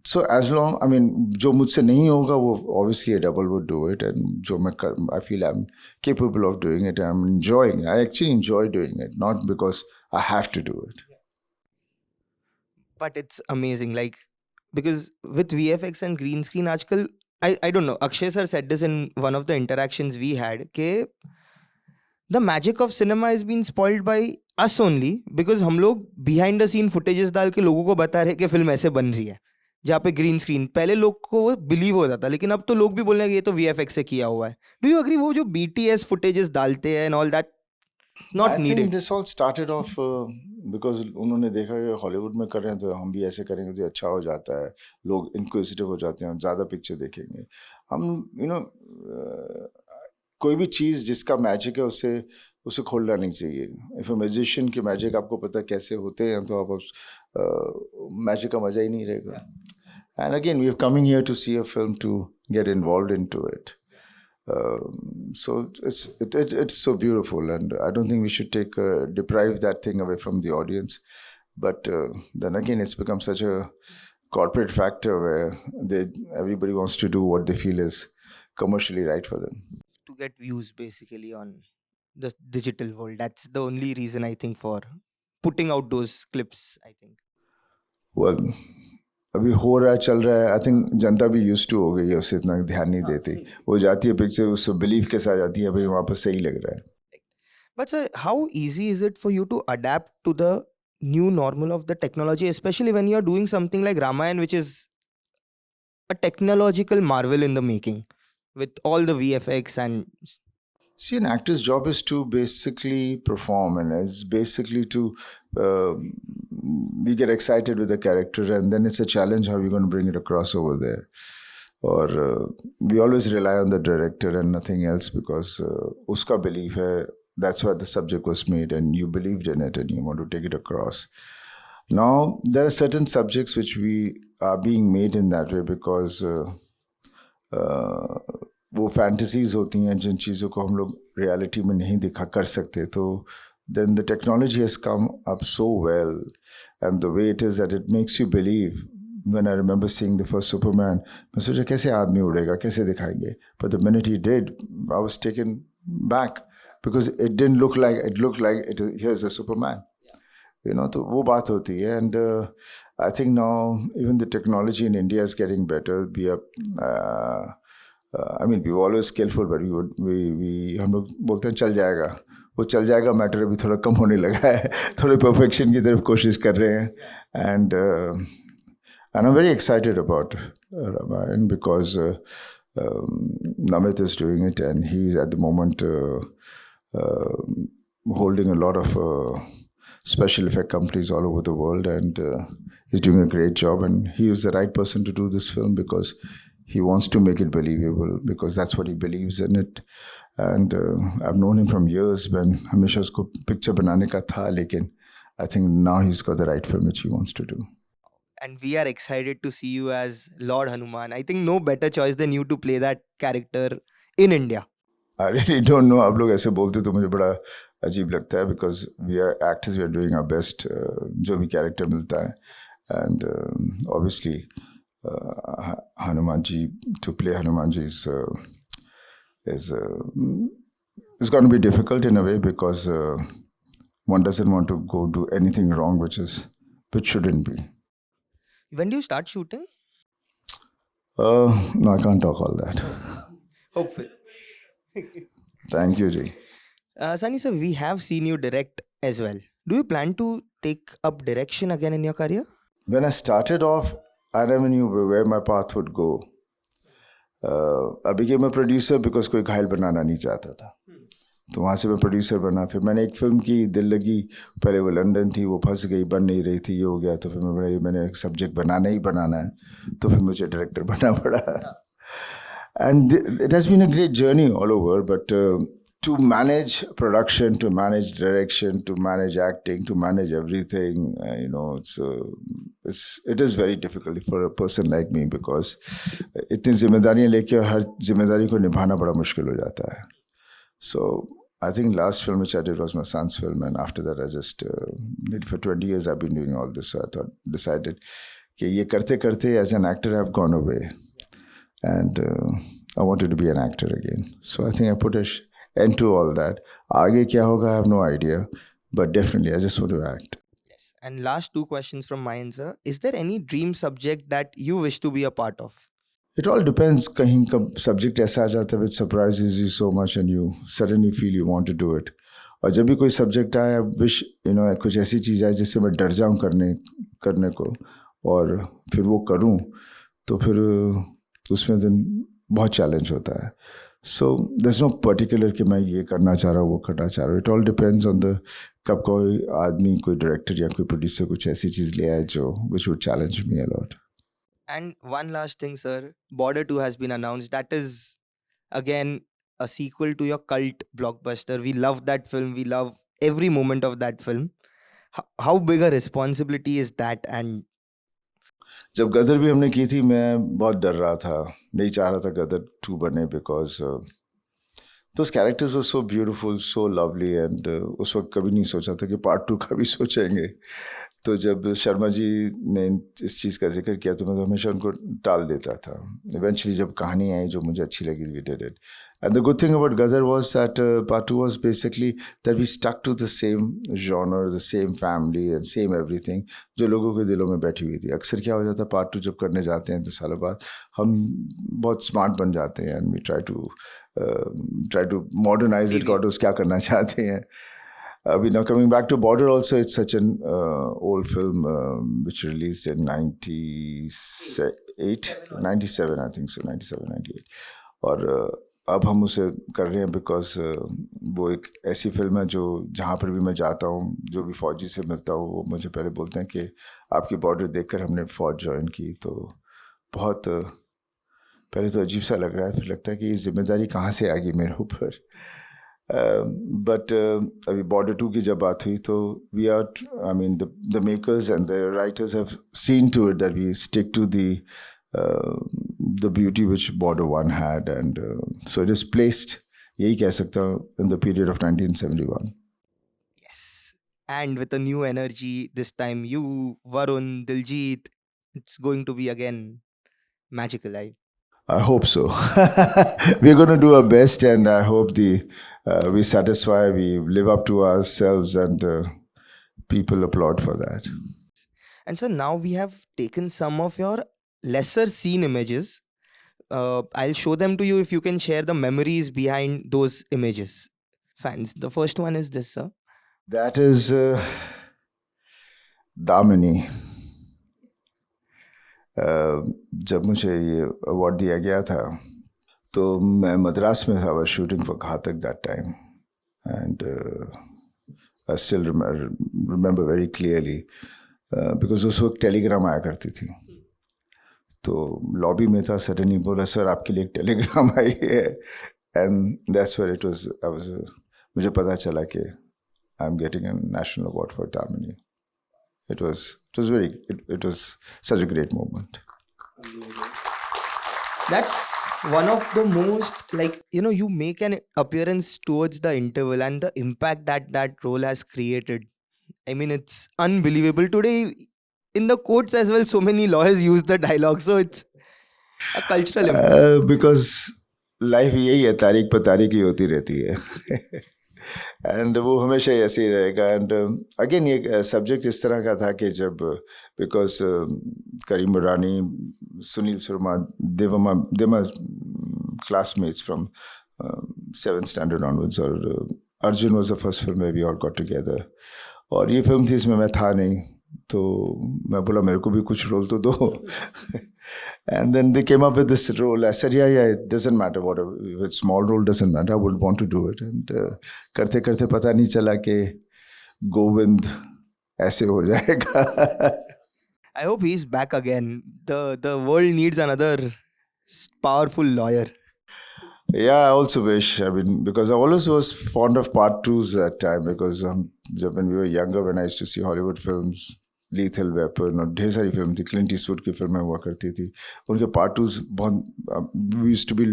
So as long, I mean, जो मुझसे नहीं होगा वो obviously a double would do it, and जो I feel I'm capable of doing it, I'm enjoying it. I actually enjoy doing it, not because I have to do it. But it's amazing, like, because with VFX and green screen, आजकल, I don't know, Akshay sir said this in one of the interactions we had, कि the magic of cinema has been spoiled by us only, because हम लोग behind the scene footages डाल के लोगों को बता रहे कि फिल्म ऐसे बन रही है, जहाँ पे ग्रीन स्क्रीन पहले लोग को बिलीव हो जाता, लेकिन अब तो लोग भी बोल रहे हैं कि ये तो VFX से किया हुआ है. Do you agree? वो जो BTS फुटेजेस डालते हैं and all that, not I needed. think this all started off because उन्होंने देखा कि हॉलीवुड में कर रहे हैं तो हम भी ऐसे करेंगे तो अच्छा हो जाता है, लोग इंक्विजिटिव हो जाते हैं, ज़्यादा पिक्चर देखेंगे. हम कोई भी चीज़ जिसका मैजिक है उसे खोलना नहीं चाहिए. इफ अ म्यूजिशियन के मैजिक आपको पता कैसे होते हैं तो आप मैजिक का मजा ही नहीं रहेगा. And again, we are coming here to see a film to get involved into it. So it's so beautiful, and I don't think we should deprive that thing away from the audience. But then again, it's become such a corporate factor where everybody wants to do what they feel is commercially right for them. To get views basically on the digital world. That's the only reason, I think, for putting out those clips, I think. Well, अभी हो रहा है, चल रहा है. I think जनता भी used to हो गई है, उससे इतना ध्यान नहीं देती. वो जाती है पिक्चर, उस बिलीव के साथ जाती है, भाई वहाँ पर सही लग रहा है. But sir, how easy is it for you to adapt to the new normal of the technology, especially when you're doing something like Ramayana, which is a technological marvel in the making, with all the VFX and... See, an actor's job is to basically perform, and it's basically to we get excited with the character, and then it's a challenge how we're going to bring it across over there. Or we always rely on the director and nothing else, because uska belief hai, that's why the subject was made, and you believed in it and you want to take it across. Now, there are certain subjects which we are being made in that way because वो fantasies होती हैं जिन चीज़ों को हम लोग reality में नहीं दिखा कर सकते. तो then the technology has come up so well, and the way it is that it makes you believe. When I remember seeing the first Superman, मैं सोचा कैसे आदमी उड़ेगा, कैसे दिखाएंगे. But the minute he did, I was taken back because it didn't look like it. Looked like it. Here's a Superman. तो वो बात होती है. And I think now even the technology in India is getting better. We are I mean, we were always skillful, but we हम लोग बोलते हैं चल जाएगा. वो चल जाएगा मैटर अभी थोड़ा कम होने लगा है, थोड़े परफेक्शन की तरफ कोशिश कर रहे हैं. And I'm very excited about Ramayana because Namit is doing it, and he's at the moment holding a lot of special effect companies all over the world, and he's doing a great job, and he is the right person to do this film because he wants to make it believable, because that's what he believes in it. And I've known him from years when हमेशा उसको picture बनाने का था, लेकिन I think now he's got the right film which he wants to do. And we are excited to see you as Lord Hanuman. I think no better choice than you to play that character in India. I really don't know. आप लोग ऐसे बोलते तो मुझे बड़ा अजीब लगता है because we are actors, we are doing our best, जो भी character मिलता है, and obviously Hanuman ji, to play Hanuman ji is it's going to be difficult in a way because one doesn't want to go do anything wrong which shouldn't be. When do you start shooting? No, I can't talk all that. Hopefully. Thank you, Ji. Sunny sir, we have seen you direct as well. Do you plan to take up direction again in your career? When I started off, I never knew where my path would go. I became a producer because कोई घायल बनाना नहीं चाहता था. तो वहाँ से मैं producer बना. फिर मैंने एक फिल्म की, दिल लगी. पहले वो लंदन थी, वो फंस गई, बन नहीं रही थी, ये हो गया. तो फिर मैंने एक सब्जेक्ट बनाना है. तो फिर मुझे डायरेक्टर बनना पड़ा. And it has been a great journey all over, but to manage production, to manage direction, to manage acting, to manage everything, it is very difficult for a person like me because इतनी जिम्मेदारियां लेके हर जिम्मेदारी को निभाना बड़ा मुश्किल हो जाता है. So I think last film which I did was my son's film, and after that I just for 20 years I've been doing all this. So I decided कि ये करते करते as an actor I've gone away, and I wanted to be an actor again. So I think I put an end to all that. आगे क्या होगा I have no idea, but definitely I just want to act. Yes. And last two questions from my end, sir. Is there any dream subject that you wish to be a part of? It all depends. कहीं का subject ऐसा आ जाता है which surprises you so much and you suddenly feel you want to do it. और जब भी कोई subject आए, I wish कुछ ऐसी चीज़ आए जिससे मैं डर जाऊँ करने को और फिर वो करूँ, तो फिर उसमें दिन बहुत चैलेंज होता है. So there's no particular कि मैं ये करना चाह रहा हूँ, वो करना चाह रहा हूँ. It all depends on the कब कोई आदमी, कोई डायरेक्टर या कोई प्रोड्यूसर कुछ ऐसी चीज़ ले आए जो which would challenge me a lot. And one last thing, sir. Border 2 has been announced. That is, again, a sequel to your cult blockbuster. We love that film. We love every moment of that film. How big a responsibility is that? And जब गदर भी हमने की थी, मैं बहुत डर रहा था, नहीं चाह रहा था गदर 2 बने because those characters were so beautiful, so lovely, and उस वक्त कभी नहीं सोचा था कि पार्ट 2 का भी सोचेंगे. तो जब शर्मा जी ने इस चीज़ का जिक्र किया तो मैं तो हमेशा उनको टाल देता था. Eventually जब कहानी आई जो मुझे अच्छी लगी, we did it. And the good thing about Gadar was that part 2 was basically that we stuck to the same genre, the same family and same everything जो लोगों के दिलों में बैठी हुई थी. अक्सर क्या हो जाता है, पार्ट 2 जब करने जाते हैं 10 सालों बाद, हम बहुत स्मार्ट बन जाते हैं and we try to modernize it. God knows क्या करना चाहते हैं. Now coming back to Border also, it's such an old film which released in 97 I think so, 97, 98. और अब हम उसे कर रहे हैं because वो एक ऐसी फिल्म है जो जहाँ पर भी मैं जाता हूँ, जो भी फौजी से मिलता हूँ, वो मुझे पहले बोलते हैं कि आपकी बॉर्डर देखकर हमने फौज ज्वाइन की. तो बहुत पहले तो अजीब सा लग रहा है, फिर लगता है कि ये जिम्मेदारी कहाँ से आ गई मेरे ऊपर. But अभी Border 2 की जब बात हुई तो the makers and the writers have seen to it that we stick to the beauty which Border 1 had, and so it is placed, यही कह सकता हूँ, in the period of 1971. yes, and with a new energy this time, you, Varun, Diljit, it's going to be again magical. I hope so. We're going to do our best, and I hope we satisfy, we live up to ourselves, and people applaud for that. And so now we have taken some of your lesser seen images. I'll show them to you if you can share the memories behind those images. Fans, the first one is this, sir. That is Damini. जब मुझे ये award दिया गया था तो मैं मद्रास में था. I was shooting for घातक that time, and I still remember very clearly because उस वक्त टेलीग्राम आया करती थी. तो लॉबी में था, सडनली बोला सर आपके लिए एक टेलीग्राम आई है, and that's where it was. मुझे पता चला कि I'm getting a national award for Damini. It was such a great moment. That's one of the most, like, you make an appearance towards the interval and the impact that that role has created. I mean, it's unbelievable. Today, in the courts as well, so many lawyers use the dialogue. So it's a cultural impact. Because life यही है, तारीख पर तारीख ही होती रहती है. And वो हमेशा ही ऐसे ही रहेगा. एंड अगेन ये सब्जेक्ट इस तरह का था कि जब बिकॉज करीम रानी, सुनील शर्मा, देमा classmates from 7th standard onwards, और Arjun was the first film we all got together. और ये फिल्म थी, इसमें मैं था नहीं, तो मैं बोला मेरे को भी कुछ रोल तो दो. And then they came up with this role. I said, yeah, it doesn't matter, whatever, if it's small role doesn't matter, I would want to do it. And करते करते पता नहीं चला कि गोविंद ऐसे हो जाएगा. I hope he's back again. The world needs another powerful lawyer. Yeah, I also wish. I mean, because I always was fond of part twos that time, because when we were younger, when I used to see Hollywood films, Lethal Weapon और ढेर सारी film थी, Clint Eastwood की फिल्में हुआ करती थी, उनके पार्ट टूज बहुत, we used to be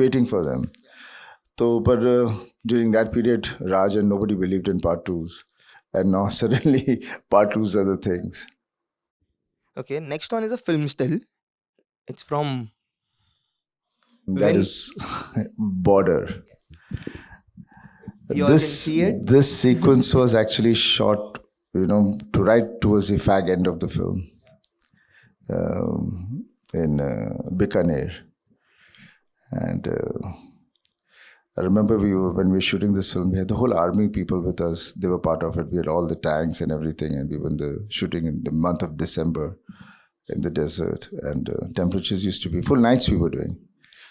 waiting for them. तो पर during that period, Raj and nobody believed in part twos, and now suddenly part twos are the things. Okay, next one is a film still. It's from That When- is Border. You all can see it. This sequence was actually shot, to right towards the fag end of the film, in Bikaner. And I remember when we were shooting this film, we had the whole army people with us. They were part of it. We had all the tanks and everything, and we were shooting in the month of December in the desert, and temperatures used to be, full nights we were doing.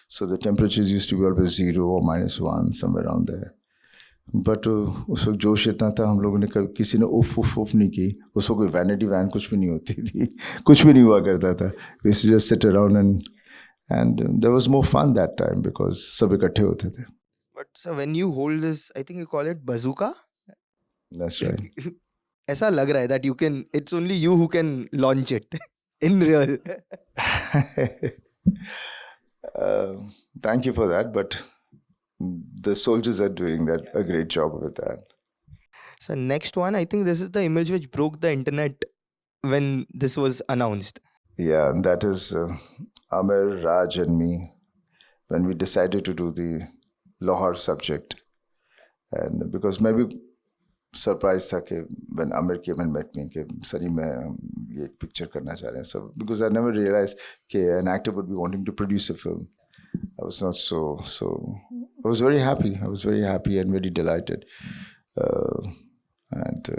So the temperatures used to be always 0 or -1, somewhere around there. But उस वक्त जोश इतना था, हम लोगों ने किसी ने उफ नहीं की. उस वक्त कोई वैनिटी वैन कुछ भी नहीं होती थी, कुछ भी नहीं हुआ करता था. We used to just sit around and there was more fun that time because सब इकट्ठे होते थे. But so when you hold this, I think you call it bazooka. That's right. ऐसा लग रहा है that you can. It's only you who can launch it in real. Thank you for that, but the soldiers are doing a great job with that. So next one, I think this is the image which broke the internet when this was announced. Yeah, and that is Aamir, Raj and me, when we decided to do the Lahore subject. And because maybe surprised था कि when Aamir came and met me कि Sunny मैं ये एक picture करना चाह रहे हैं. So because I never realized कि an actor would be wanting to produce a film. I was not so I was very happy. I was very happy and very delighted. And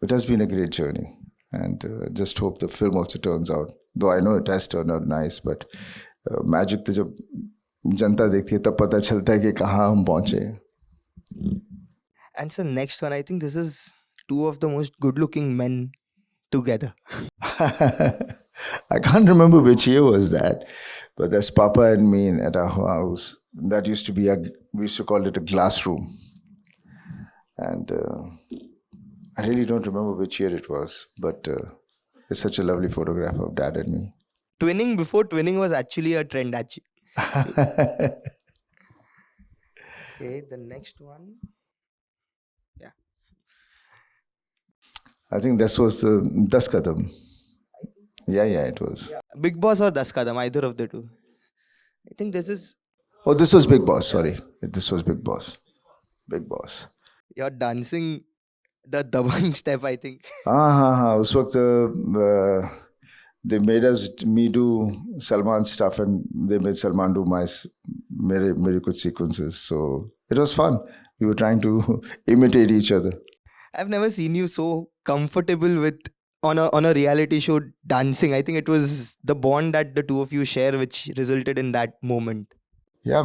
it has been a great journey. And just hope the film also turns out. Though I know it has turned out nice, but magic तो जब जनता देखती है तब पता चलता है कि कहाँ हम पहुँचे. And so next one, I think this is two of the most good-looking men together. I can't remember which year was that, but there's Papa and me at our house. That used to be we used to call it a glass room. And I really don't remember which year it was, but it's such a lovely photograph of Dad and me. Twinning before twinning was actually a trend. Actually. Okay, the next one. Yeah. I think this was the Das Kadam. Yeah, it was. Big Boss or Das Kadam, either of the two. I think this is. Oh, this was Big Boss. Sorry, this was Big Boss. Big Boss. You're dancing the dabang step, I think. हाँ. उस वक्त they made me do Salman stuff, and they made Salman do मेरे कुछ sequences. So it was fun. We were trying to imitate each other. I've never seen you so comfortable with on a reality show dancing. I think it was the bond that the two of you share which resulted in that moment. Yeah,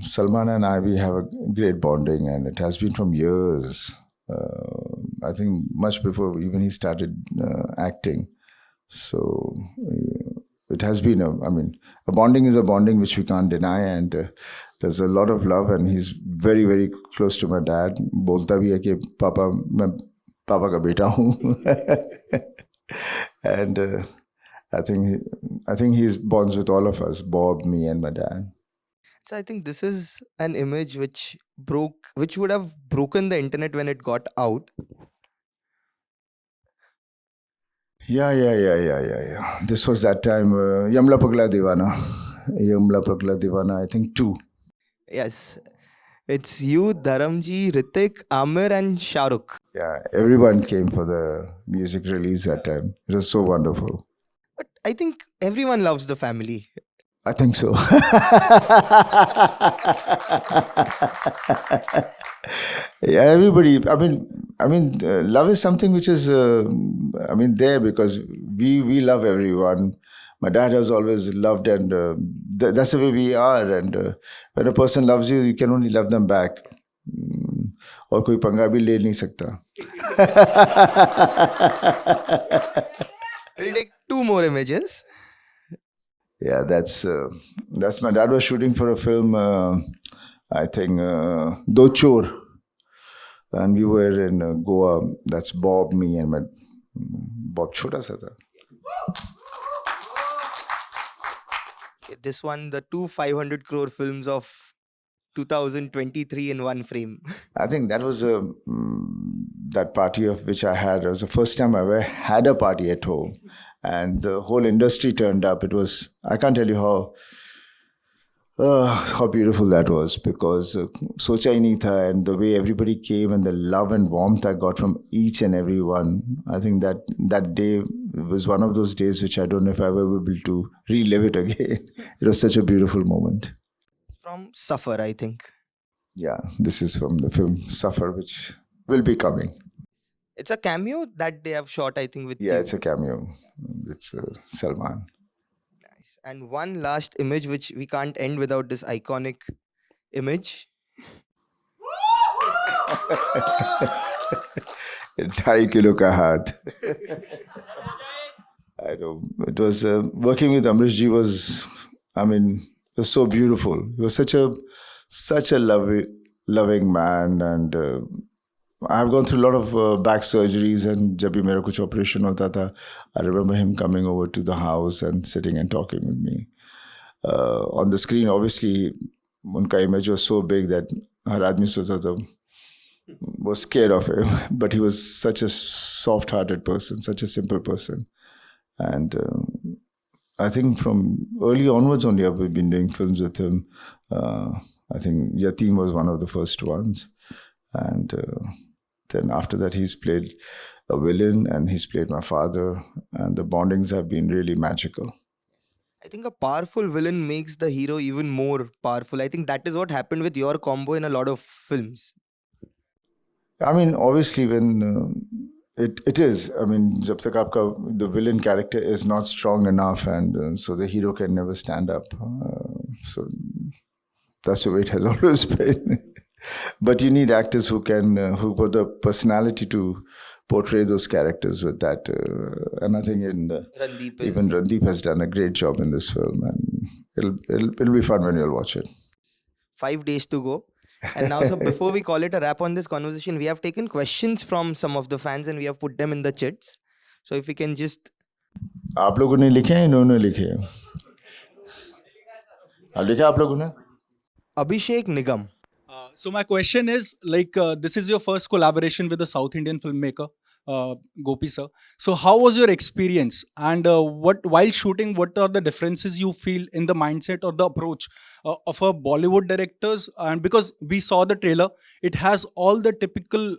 Salman and I, we have a great bonding, and it has been from years. I think much before even he started acting. So it has been a bonding is a bonding which we can't deny, and there's a lot of love, and he's very, very close to my dad. बोलता भी है कि पापा मैं पापा का बेटा हूँ. And I think I think he's bonds with all of us, Bob, me, and my dad. So I think this is an image which would have broken the internet when it got out. Yeah. This was that time, Yamla Pagla Divana. Yamla Pagla Divana, I think 2. Yes, it's you, Dharamji, Ritik, Aamir, and Shah Rukh. Yeah, everyone came for the music release that time. It was so wonderful. But I think everyone loves the family. I think so. Yeah, everybody. Love is something which is, there because we love everyone. My dad has always loved, and that's the way we are. And when a person loves you, you can only love them back. और कोई पंगा भी ले नहीं सकता. We'll take 2 more images. Yeah, that's my dad was shooting for a film, I think, Do Chor, and we were in Goa. That's Bob, me, and my Bob छोटा सा था. This one, the 2 500 crore films of 2023 in one frame. I think that was that party of which I had. It was the first time I ever had a party at home, and the whole industry turned up. It was, I can't tell you how beautiful that was, because socha hi nahi tha, and the way everybody came and the love and warmth I got from each and every one. I think that day was one of those days which I don't know if I will be able to relive it again. It was such a beautiful moment. From Suffer, I think. Yeah, this is from the film Suffer, which will be coming. It's a cameo that they have shot, I think, with Yeah, you. it's a cameo. It's Salman. Nice. And one last image which we can't end without this iconic image. 2.5 kilo ka haath. I know. It was working with Amrishji was so beautiful. He was such a loving man, and I've gone through a lot of back surgeries, and जब भी मेरा कुछ operation होता था, I remember him coming over to the house and sitting and talking with me. On the screen, obviously, उनका image was so big that हर आदमी सोचता था was scared of him, but he was such a soft-hearted person, such a simple person, and I think from early onwards only we've been doing films with him. I think Yatim was one of the first ones, and then after that he's played a villain and he's played my father, and the bondings have been really magical. I think a powerful villain makes the hero even more powerful. I think that is what happened with your combo in a lot of films. I mean, obviously, when it is. I mean, जब तक आपका the villain character is not strong enough, and so the hero can never stand up. So that's the way it has always been. But you need actors who who got the personality to portray those characters with that. And I think even Randeep has done a great job in this film, and it'll be fun when you'll watch it. 5 days to go. And now, so before we call it a wrap on this conversation, we have taken questions from some of the fans and we have put them in the chats. So if we can just... आप लोगों ने लिखे हैं, इन्होंने लिखे हैं? लिखा आप लोगों ने? Abhishek Nigam. So my question is, this is your first collaboration with a South Indian filmmaker, Gopi sir. So how was your experience, and while shooting, what are the differences you feel in the mindset or the approach of a Bollywood directors? And because we saw the trailer, it has all the typical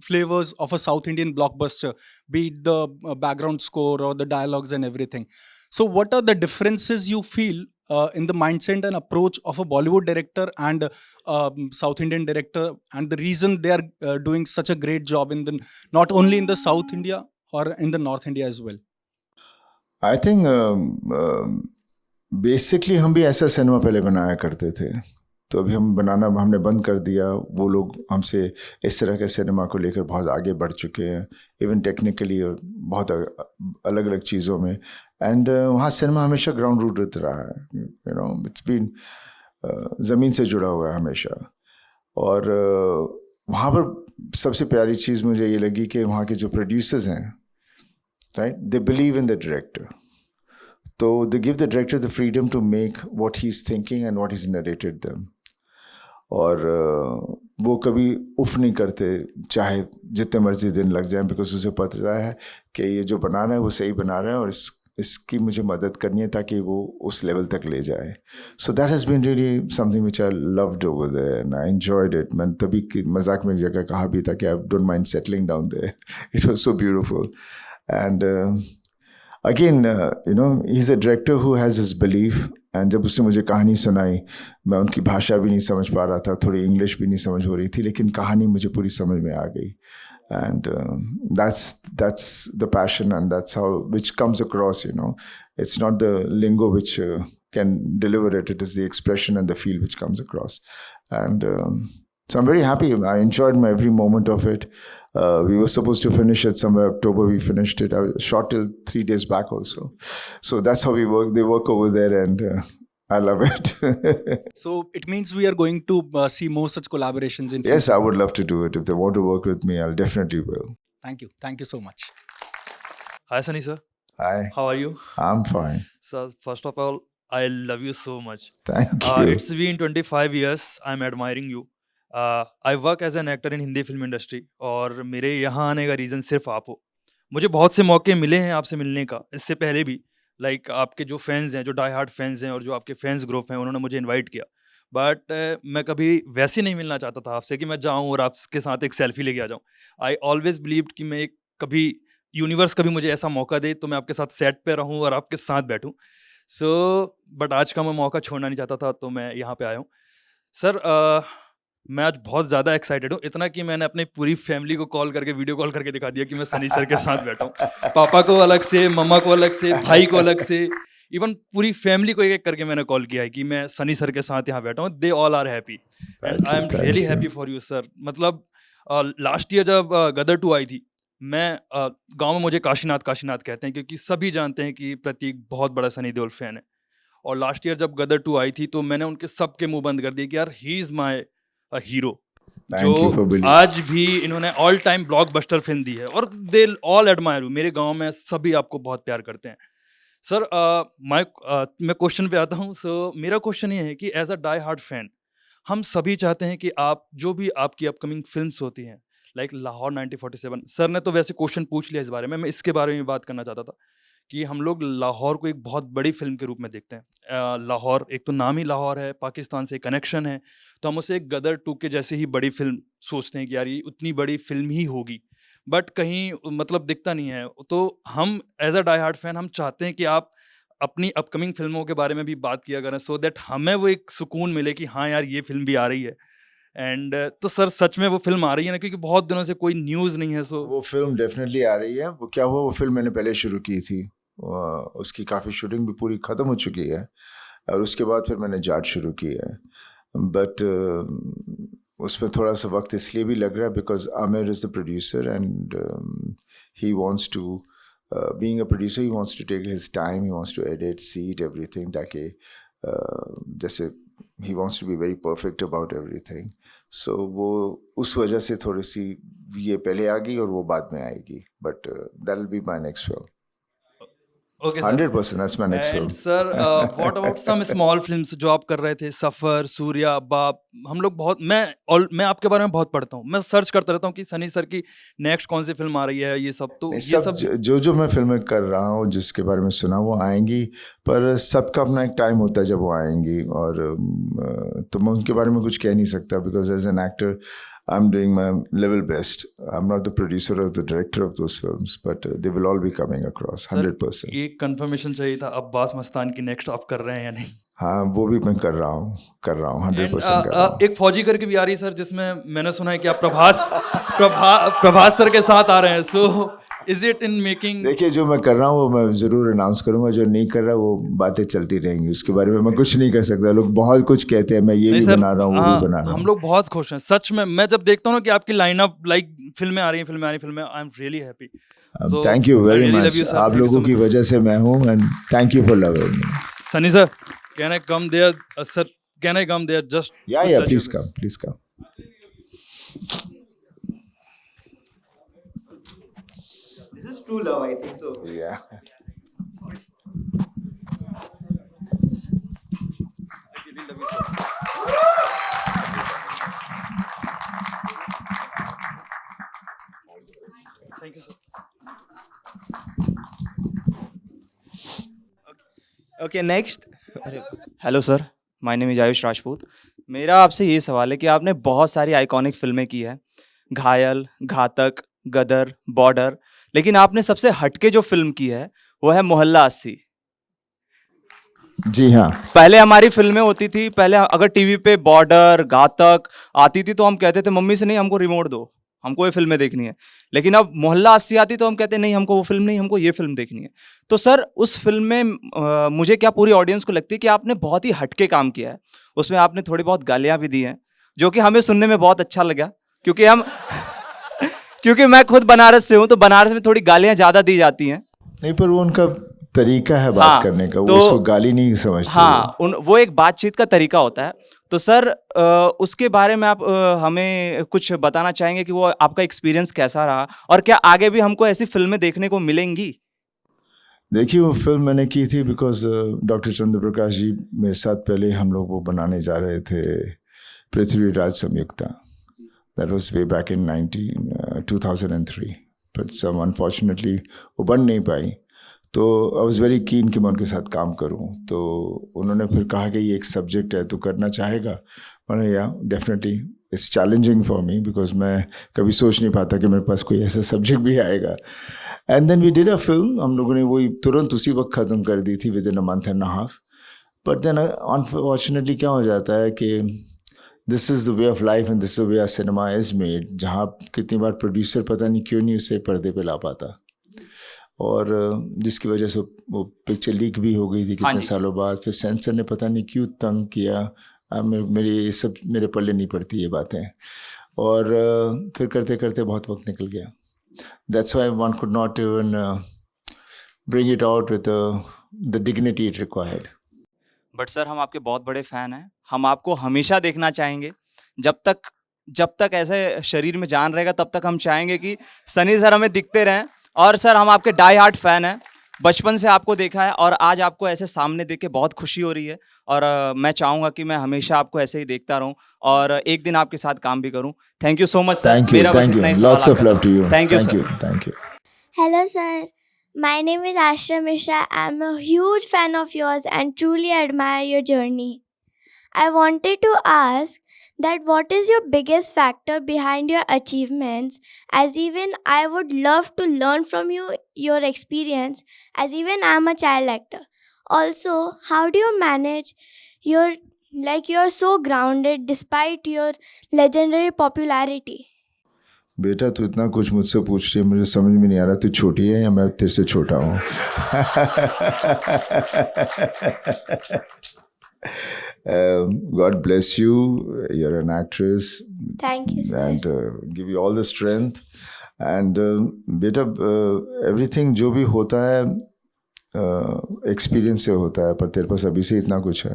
flavors of a South Indian blockbuster, be it the background score or the dialogues and everything. So what are the differences you feel in the mindset and approach of a Bollywood director and South Indian director, and the reason they are doing such a great job in not only in the South India or in the North India as well? I think basically हम भी ऐसा cinema पहले बनाया करते थे, तो अभी हमने बंद कर दिया. वो लोग हमसे इस तरह के सिनेमा को लेकर बहुत आगे बढ़ चुके हैं, इवन टेक्निकली और बहुत अलग अलग चीज़ों में. एंड वहाँ सिनेमा हमेशा ग्राउंड रूटेड रहा है. इट्स बीन ज़मीन से जुड़ा हुआ है हमेशा. और वहाँ पर सबसे प्यारी चीज़ मुझे ये लगी कि वहाँ के जो प्रोड्यूसर्स हैं, right, they believe in the director. तो they give the director the freedom to make what he's thinking and what he's narrated them. और वो कभी उफ नहीं करते चाहे जितने मर्जी दिन लग जाएं, बिकॉज उसे पता है कि ये जो बना रहा है वो सही बना रहा है और इसकी मुझे मदद करनी है ताकि वो उस लेवल तक ले जाए. So that has been really something which I loved over there and I enjoyed it. मैंने तभी मजाक में एक जगह कहा भी था कि I don't mind settling down there. It was so beautiful. And again you know he is a director who has his belief. And जब उसने मुझे कहानी सुनाई, मैं उनकी भाषा भी नहीं समझ पा रहा था, थोड़ी इंग्लिश भी नहीं समझ हो रही थी, लेकिन कहानी मुझे पूरी समझ में आ गई. And that's the passion, and that's how which comes across. You know, it's not the lingo which can deliver it; it is the expression and the feel which comes across. And so I'm very happy. I enjoyed my every moment of it. We were supposed to finish it somewhere October. We finished it. I shot till 3 days back also. So that's how we work. They work over there, and I love it. So it means we are going to see more such collaborations in Yes, future. I would love to do it. If they want to work with me, I'll definitely will. Thank you so much. Hi, Sunny sir. Hi, How are you? I'm fine. Sir, first of all, I love you so much. Thank you. It's been 25 years. I'm admiring you. I work as an actor in Hindi film industry. और मेरे यहाँ आने का reason सिर्फ आप हो. मुझे बहुत से मौके मिले हैं आपसे मिलने का, इससे पहले भी. लाइक आपके जो फैंस हैं, जो डाई हार्ट फैंस हैं और जो आपके फैंस ग्रुप हैं, उन्होंने मुझे इनवाइट किया. बट मैं कभी वैसे नहीं मिलना चाहता था आपसे कि मैं जाऊं और आपके साथ एक सेल्फी लेके आ जाऊं. आई ऑलवेज बिलीव्ड कि मैं एक कभी यूनिवर्स कभी मुझे ऐसा मौका दे तो मैं आपके साथ सेट पे रहूं और आपके साथ बैठूं. सो बट आज का मैं मौका छोड़ना नहीं चाहता था, तो मैं यहाँ पे आया हूँ. सर मैं आज बहुत ज़्यादा एक्साइटेड हूँ, इतना कि मैंने अपनी पूरी फैमिली को कॉल करके वीडियो कॉल करके दिखा दिया कि मैं सनी सर के साथ बैठा हूँ. पापा को अलग से, मम्मा को अलग से, भाई को अलग से, इवन पूरी फैमिली को एक एक करके मैंने कॉल किया है कि मैं सनी सर के साथ यहाँ बैठा हूँ. They all are happy and I am really happy for you sir. मतलब लास्ट ईयर जब गदर 2 आई थी, मैं गांव में मुझे काशीनाथ कहते हैं क्योंकि सभी जानते हैं कि प्रतीक बहुत बड़ा सनी देओल फैन है. और लास्ट ईयर जब गदर 2 आई थी तो मैंने उनके सबके मुंह बंद कर दिए कि यार ही इज़ माई हीरो, जो आज भी इन्होंने ऑल टाइम ब्लॉकबस्टर फिल्म दी है और दे ऑल एडमायर यू. मेरे गांव में सभी आपको बहुत प्यार करते हैं. सर मैं क्वेश्चन पे आता हूँ. सो मेरा क्वेश्चन ये है कि as a die hard fan हम सभी चाहते हैं कि आप जो भी आपकी अपकमिंग फिल्म्स होती हैं, लाइक लाहौर 1947, सर ने तो वैसे क्वेश्चन पूछ लिया इस बारे में, मैं इसके बारे में बात करना चाहता था कि हम लोग लाहौर को एक बहुत बड़ी फिल्म के रूप में देखते हैं. लाहौर एक तो नाम ही लाहौर है, पाकिस्तान से कनेक्शन है, तो हम उसे गदर 2 के जैसे ही बड़ी फिल्म सोचते हैं कि यार ये उतनी बड़ी फिल्म ही होगी, बट कहीं मतलब दिखता नहीं है. तो हम as a die hard fan हम चाहते हैं कि आप अपनी अपकमिंग फिल्मों के बारे में भी बात किया करें, सो दैट हमें वो एक सुकून मिले कि हाँ यार ये फिल्म भी आ रही है. एंड तो सर सच में वो फिल्म आ रही है ना, क्योंकि बहुत दिनों से कोई न्यूज़ नहीं है. सो वो फिल्म डेफिनेटली आ रही है. वो क्या हुआ, वो फिल्म मैंने पहले शुरू की थी, उसकी काफ़ी शूटिंग भी पूरी ख़त्म हो चुकी है और उसके बाद फिर मैंने जाट शुरू की है. बट उसमें थोड़ा सा वक्त इसलिए भी लग रहा है because Aamir is the producer and he wants to being a producer, he wants to take his time, he wants to edit, see it, everything, ताकि जैसे he wants to be very perfect about everything. So वो उस वजह से थोड़ी सी ये पहले आ गई और वो बाद में आएगी. But that will be my next film. Okay, 100%, that's my next film. And sir, what about some small films जो आप कर रहे थे, सफर, सूर्या, बाप. हम लोग बहुत, मैं आपके बारे में बहुत पढ़ता हूँ, मैं सर्च करता रहता हूँ कि सनी सर की नेक्स्ट कौन सी फिल्म आ रही है, ये सब. तो ये सब जो मैं फिल्में कर रहा हूँ जिसके बारे में सुना वो आएंगी, पर सबका अपना एक टाइम होता है जब वो आएंगी. और तो मैं उनके बारे में कुछ कह नहीं सकता because as an actor I'm doing my level best. I'm not the producer or the director of those films, but they will all be coming across 100%. एक कंफर्मेशन चाहिए था, अब्बास मस्तान की नेक्स्ट आप कर रहे हैं या नहीं? हाँ, वो भी मैं कर रहा हूँ 100% कर रहा हूँ. एक फौजी करके भी आ रही है सर, जिसमें मैंने सुना है कि आप प्रभास सर के साथ आ रहे हैं. So is it in making? देखिए, जो मैं कर रहा हूँ वो मैं ज़रूर अनाउंस करूँगा, जो नहीं कर रहा वो बातें चलती रहेंगी, उसके बारे में मैं कुछ नहीं कर सकता. लोग बहुत कुछ कहते हैं, मैं ये भी बना रहा हूँ, वो भी बना रहा हूँ. हम लोग बहुत खुश हैं सच में. मैं जब देखता हूँ ना कि आपकी लाइनअप लाइक फिल्में आ रही हैं, I am really happy. Thank you very much. आप लोगों की वजह से मैं हूँ and thank you for loving me. Sunny sir, can I come there? Sir, can I come there just? Yeah please come. This is true love, I think so. Yeah. Okay next. Hello sir, my name is Ayush Rajput. मेरा आपसे ये सवाल है कि आपने बहुत सारी iconic फिल्में की है, घायल, घातक, गदर, बॉर्डर, लेकिन आपने सबसे हटके जो फिल्म की है वो है मोहल्ला 80। जी हाँ। पहले हमारी फिल्में होती थी, पहले अगर टीवी पे बॉर्डर, घातक आती थी तो हम कहते थे मम्मी से नहीं हमको रिमोट दो, हमको ये फिल्में देखनी है। लेकिन अब मोहल्ला 80 आती तो हम कहते नहीं हमको वो फिल्म नहीं, हमको ये फिल्म देखनी है। तो सर उस फिल्म में मुझे क्या पूरी ऑडियंस को लगती है कि आपने बहुत ही हटके काम किया है। उसमें आपने थोड़ी बहुत गालियां भी दी हैं जो कि हमें सुनने में बहुत अच्छा लगा, क्योंकि हम क्योंकि मैं खुद बनारस से हूँ तो बनारस में थोड़ी गालियां ज़्यादा दी जाती हैं। नहीं, पर वो उनका तरीका है बात हाँ, करने का, वो तो उसको गाली नहीं समझते। हाँ, वो एक बातचीत का तरीका होता है। तो सर उसके बारे में आप हमें कुछ बताना चाहेंगे कि वो आपका एक्सपीरियंस कैसा रहा और क्या आगे भी हमको ऐसी फिल्में देखने को मिलेंगी? देखिए, वो फिल्म मैंने की थी बिकॉज डॉक्टर चंद्र प्रकाश जी मेरे साथ पहले हम लोग वो बनाने जा रहे थे, Prithvi Raj Sanyukta. That was way back in 2003, but some unfortunately वो बन नहीं पाई। तो आई वाज वेरी कीन कि मैं उनके साथ काम करूं। तो उन्होंने फिर कहा कि ये एक सब्जेक्ट है, तो करना चाहेगा? मैंने या definitely it's challenging for me, because मैं कभी सोच नहीं पाता कि मेरे पास कोई ऐसा सब्जेक्ट भी आएगा। And then we did a film, हम लोगों ने वही तुरंत उसी वक्त ख़त्म कर दी थी, within a month and half. But then unfortunately क्या हो जाता है कि this is the way of life and this is the way cinema is made, जहाँ कितनी बार प्रोड्यूसर पता नहीं क्यों नहीं उसे पर्दे पे ला पाता, और जिसकी वजह से वो पिक्चर लीक भी हो गई थी कितने सालों बाद। फिर सेंसर ने पता नहीं क्यों तंग किया। मेरे ये सब मेरे पल्ले नहीं पड़ती ये बातें, और फिर करते करते बहुत वक्त निकल गया। That's why one could not even bring it out with the dignity it required. But sir हम आपके बहुत बड़े फैन हैं, हम आपको हमेशा देखना चाहेंगे। जब तक ऐसे शरीर में जान रहेगा तब तक हम चाहेंगे कि सनी सर हमें दिखते रहें। और सर हम आपके डाई हार्ट फैन हैं, बचपन से आपको देखा है और आज आपको ऐसे सामने देख के बहुत खुशी हो रही है। और मैं चाहूँगा कि मैं हमेशा आपको ऐसे ही देखता रहूँ और एक दिन आपके साथ काम भी करूँ। Thank you so much sir. Thank you, मेरा बस थैंक इतना यू, ही सवाल लॉट्स ऑफ आपका लव था। To you, thank you thank sir. You, thank you. Hello, sir. My name is Ashra Mishra. I'm a huge fan of yours and truly admire your journey. I wanted to ask that what is your biggest factor behind your achievements, as even I would love to learn from you your experience, as even I'm a child actor. Also, how do you manage your you're so grounded despite your legendary popularity? बेटा तू इतना कुछ मुझसे पूछ रही है, मुझे समझ में नहीं आ रहा तू छोटी है या मैं तेरे से छोटा हूँ। God bless you. You're an actress. Thank you, sir. And give you all the strength. And बेटा everything जो भी होता है एक्सपीरियंस से होता है, पर तेरे पास अभी से इतना कुछ है।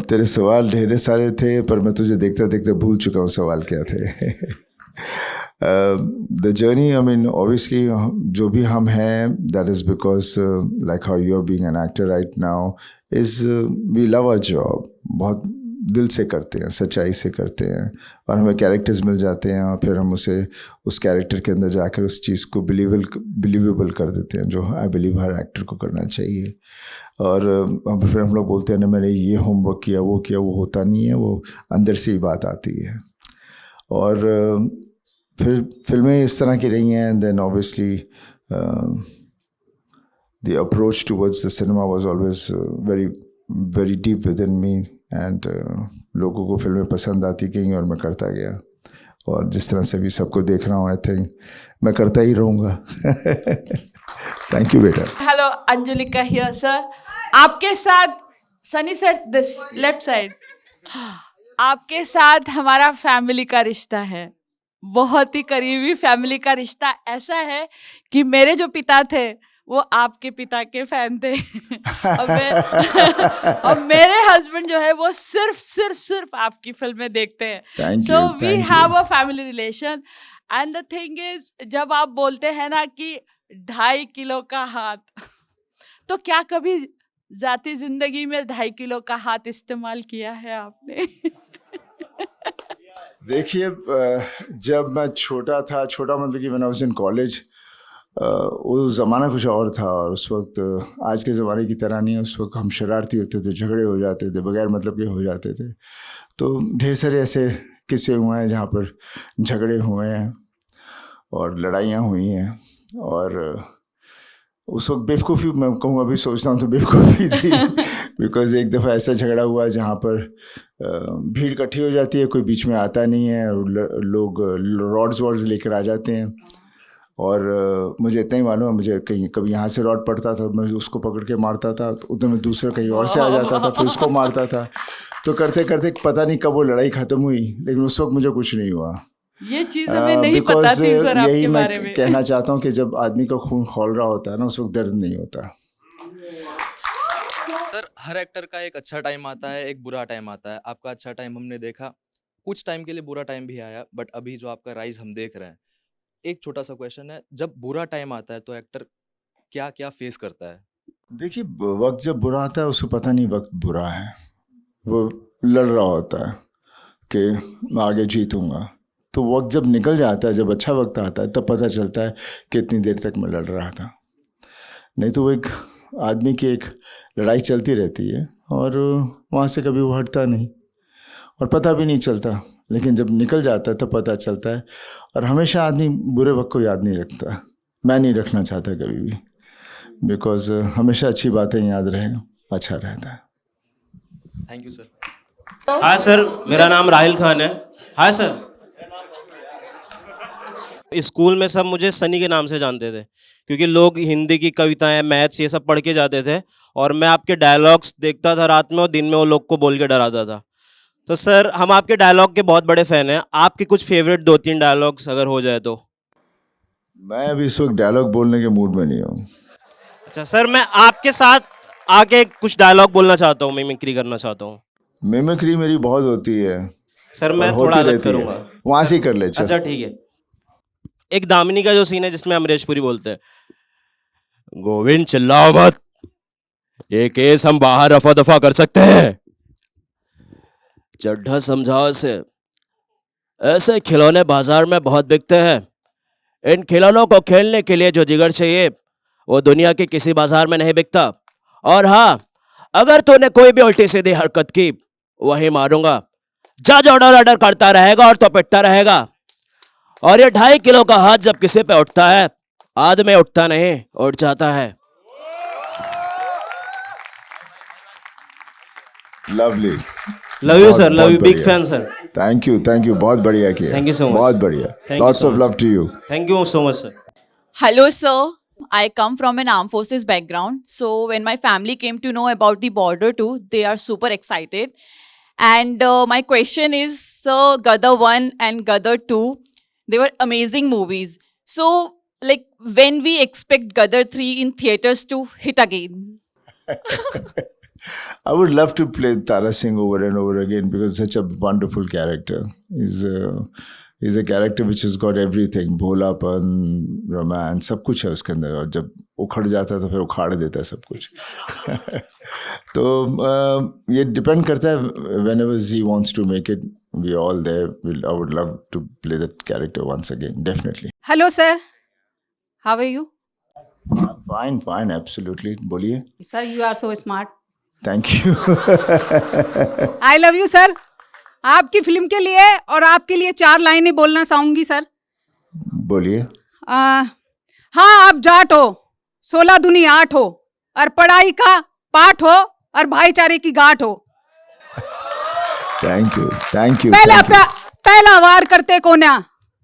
तेरे सवाल ढेरे सारे थे, पर मैं तुझे देखते देखते भूल चुका हूँ सवाल क्या थे। The journey, I mean obviously जो भी हम हैं, that is because like how you are being an actor right now, is we love our job. बहुत दिल से करते हैं, सच्चाई से करते हैं, और हमें कैरेक्टर्स मिल जाते हैं और फिर हम उसे उस कैरेक्टर के अंदर जाकर उस चीज़ को बिलीवेबल कर देते हैं, जो आई बिलीव हर एक्टर को करना चाहिए। और फिर हम लोग बोलते हैं ना मैंने ये होमवर्क किया, वो होता नहीं है, वो अंदर से ही बात आती है। और फिर फिल्में इस तरह की रही हैं, then obviously the approach towards the cinema was always very deep within me, and लोगों को फिल्में पसंद आती गई और मैं करता गया, और जिस तरह से भी सबको देख रहा हूँ, आई थिंक मैं करता ही रहूँगा। थैंक यू बेटा। Hello, Anjulika here sir. आपके साथ Sunny sir this left side, आपके साथ हमारा फैमिली का रिश्ता है, बहुत ही करीबी फैमिली का रिश्ता। ऐसा है कि मेरे जो पिता थे वो आपके पिता के फैन थे। और मेरे हस्बैंड जो है वो सिर्फ आपकी फिल्में देखते हैं। So we have a family relation. And the thing is, जब आप बोलते हैं ना कि 2.5 किलो का हाथ, तो क्या कभी जाती जिंदगी में 2.5 किलो का हाथ इस्तेमाल किया है आपने? देखिए, जब मैं छोटा था, छोटा मतलब कि when I was in college, वो ज़माना कुछ और था, और उस वक्त आज के ज़माने की तरह नहीं है। उस वक्त हम शरारती होते थे, झगड़े हो जाते थे, बगैर मतलब के हो जाते थे। तो ढेर सारे ऐसे किस्से हुए हैं जहाँ पर झगड़े हुए हैं और लड़ाइयाँ हुई हैं, और उस वक्त बेवकूफ़ी, मैं कहूँ अभी सोचता हूँ तो बेवकूफ़ी थी बिकॉज एक दफ़ा ऐसा झगड़ा हुआ जहाँ पर भीड़ इकट्ठी हो जाती है, कोई बीच में आता नहीं है, और लोग रॉड्स वॉड्स लेकर आ जाते हैं, और मुझे इतना ही मालूम है, मुझे कहीं कभी यहाँ से रॉड पड़ता था, मैं उसको पकड़ के मारता था, तो उधर में दूसरा कहीं और से आ जाता था, फिर उसको मारता था। तो करते करते पता नहीं कब वो लड़ाई ख़त्म हुई, लेकिन उस वक्त मुझे कुछ नहीं हुआ। ये चीज हमें नहीं पता थी सर यही आपके मैं बारे में। कहना चाहता हूँ कि जब आदमी का खून खौल रहा होता है ना, उस वक्त दर्द नहीं होता। सर, हर एक्टर का एक अच्छा टाइम आता है, एक बुरा टाइम आता है। आपका अच्छा टाइम हमने देखा, कुछ टाइम के लिए बुरा टाइम भी आया, बट अभी जो आपका राइज हम देख रहे हैं, एक छोटा सा क्वेश्चन है, जब बुरा टाइम आता है तो एक्टर क्या क्या फेस करता है? देखिए, वक्त जब बुरा आता है उसको पता नहीं वक्त बुरा है, वो लड़ रहा होता है कि मैं आगे जीतूंगा। तो वक्त जब निकल जाता है, जब अच्छा वक्त आता है, तब पता चलता है कि इतनी देर तक मैं लड़ रहा था। नहीं तो वो एक आदमी की एक लड़ाई चलती रहती है, और वहाँ से कभी वो हटता नहीं, और पता भी नहीं चलता। लेकिन जब निकल जाता है तब पता चलता है। और हमेशा आदमी बुरे वक्त को याद नहीं रखता, मैं नहीं रखना चाहता कभी भी, बिकॉज हमेशा अच्छी बातें याद रहें, अच्छा रहता है। Thank you sir. Hi sir, मेरा नाम राहिल खान है। Hi sir. स्कूल में सब मुझे सनी के नाम से जानते थे, क्योंकि लोग हिंदी की कविताएं, मैथ्स ये सब पढ़ के जाते थे, और मैं आपके डायलॉग्स देखता था रात में, और दिन में वो लोग को बोल के डराता था। तो सर, हम आपके डायलॉग के बहुत बड़े फैन हैं। आपके कुछ फेवरेट 2-3 डायलॉग्स अगर हो जाए तो। मैं अभी इस वक्त डायलॉग बोलने के मूड में नहीं हूँ। अच्छा सर, मैं आपके साथ आके कुछ डायलॉग बोलना चाहता हूँ, मिमिक्री करना चाहता हूँ। मिमिक्री मेरी बहुत होती है सर, मैं और थोड़ा होती अलग रहती है, करूँगा। वहाँ से ही कर ले चल। अच्छा ठीक है। एक दामिनी का जो सीन है जिसमें अमरीश पुरी बोलते हैं, गोविंद चिल्लाओ मत, ये केस हम बाहर रफा दफा कर सकते हैं। चड्ढा समझाओ इसे, ऐसे खिलौने बाजार में बहुत बिकते हैं। इन खिलौनों को खेलने के लिए जो जिगर चाहिए वो दुनिया के किसी बाजार में नहीं बिकता। और हाँ, अगर तूने कोई भी उल्टी सीधी हरकत की, वही मारूंगा। जज ऑर्डर ऑर्डर करता रहेगा और तो पिटता रहेगा। और ये 2.5 किलो का हाथ जब किसी पे उठता है, आदमी उठता नहीं, उठ जाता है। Lovely, love you sir, love you, big fan sir. Thank you, बहुत बढ़िया किया। Thank you so much. बहुत बढ़िया। Thank you lots so of much. Love to you. Thank you so much sir. Hello, sir. I come from an armed forces background. So when my family came to know about the border too, they are super excited. And my question is, sir, Gadar 1 and Gadar 2, they were amazing movies. So like when we expect Gadar 3 in theaters to hit again? I would love to play Tara Singh over and over again because such a wonderful character. He's a character which has got everything, भोलापन, romance, सब कुछ है उसके अंदर, और जब उखड़ जाता है तो फिर उखाड़ देता है सब कुछ। तो ये डिपेंड करता है, whenever he wants to make it, we are all there. I would love to play that character once again, definitely. Hello sir, how are you? Fine, absolutely. बोलिए। Sir, you are so smart. Thank you. I love you sir. आपकी film के लिए और आपके लिए 4 लाइनें बोलना चाहूंगी सर। बोलिए। हाँ, आप जाट हो, 16 दूनी 8 हो, और पढ़ाई का पाठ हो, और भाईचारे की गांठ हो। Thank you. पहला वार करते कोन्या,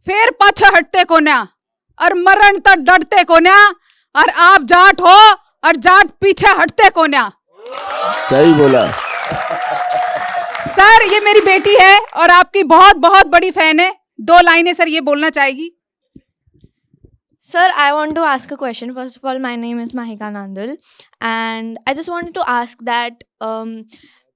फिर पाछे हटते कोन्या, और मरण तक डरते कोन्या, और आप जाट हो और जाट पीछे हटते कोन्या। सही बोला। सर, ये मेरी बेटी है और आपकी बहुत बहुत बड़ी फैन है। 2 लाइनें सर ये बोलना चाहेगी। Sir, I want to ask a question. First of all, my name is Mahika Nandal, and I just wanted to ask that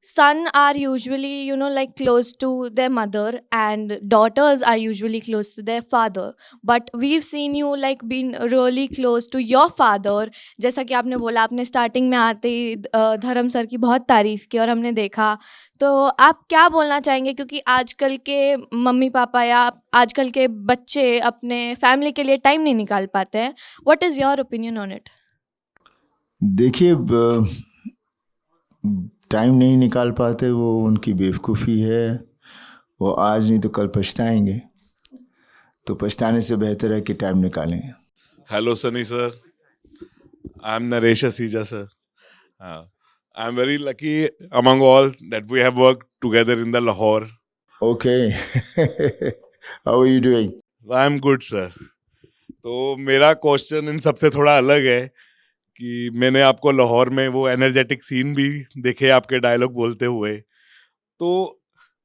son are usually, you know, like close to their mother, and daughters are usually close to their father. But we've seen you like being really close to your father. जैसा कि आपने बोला, आपने starting में आते ही धर्म sir की बहुत तारीफ की और हमने देखा. तो आप क्या बोलना चाहेंगे, क्योंकि आजकल के मम्मी पापा या आजकल के बच्चे अपने फैमिली के लिए टाइम नहीं निकाल पाते हैं. What is your opinion on it? देखिए, टाइम नहीं निकाल पाते वो उनकी बेवकूफ़ी है. वो आज नहीं तो कल पछताएंगे. तो पछताने से बेहतर है कि टाइम निकालें. Hello, Sunny sir. I'm Naresh Asija, sir. I'm very lucky among all that we have worked together in the Lahore. Okay. How are you doing? I'm good, sir. तो मेरा क्वेश्चन इन सबसे थोड़ा अलग है कि मैंने आपको लाहौर में वो एनर्जेटिक सीन भी देखे आपके डायलॉग बोलते हुए. तो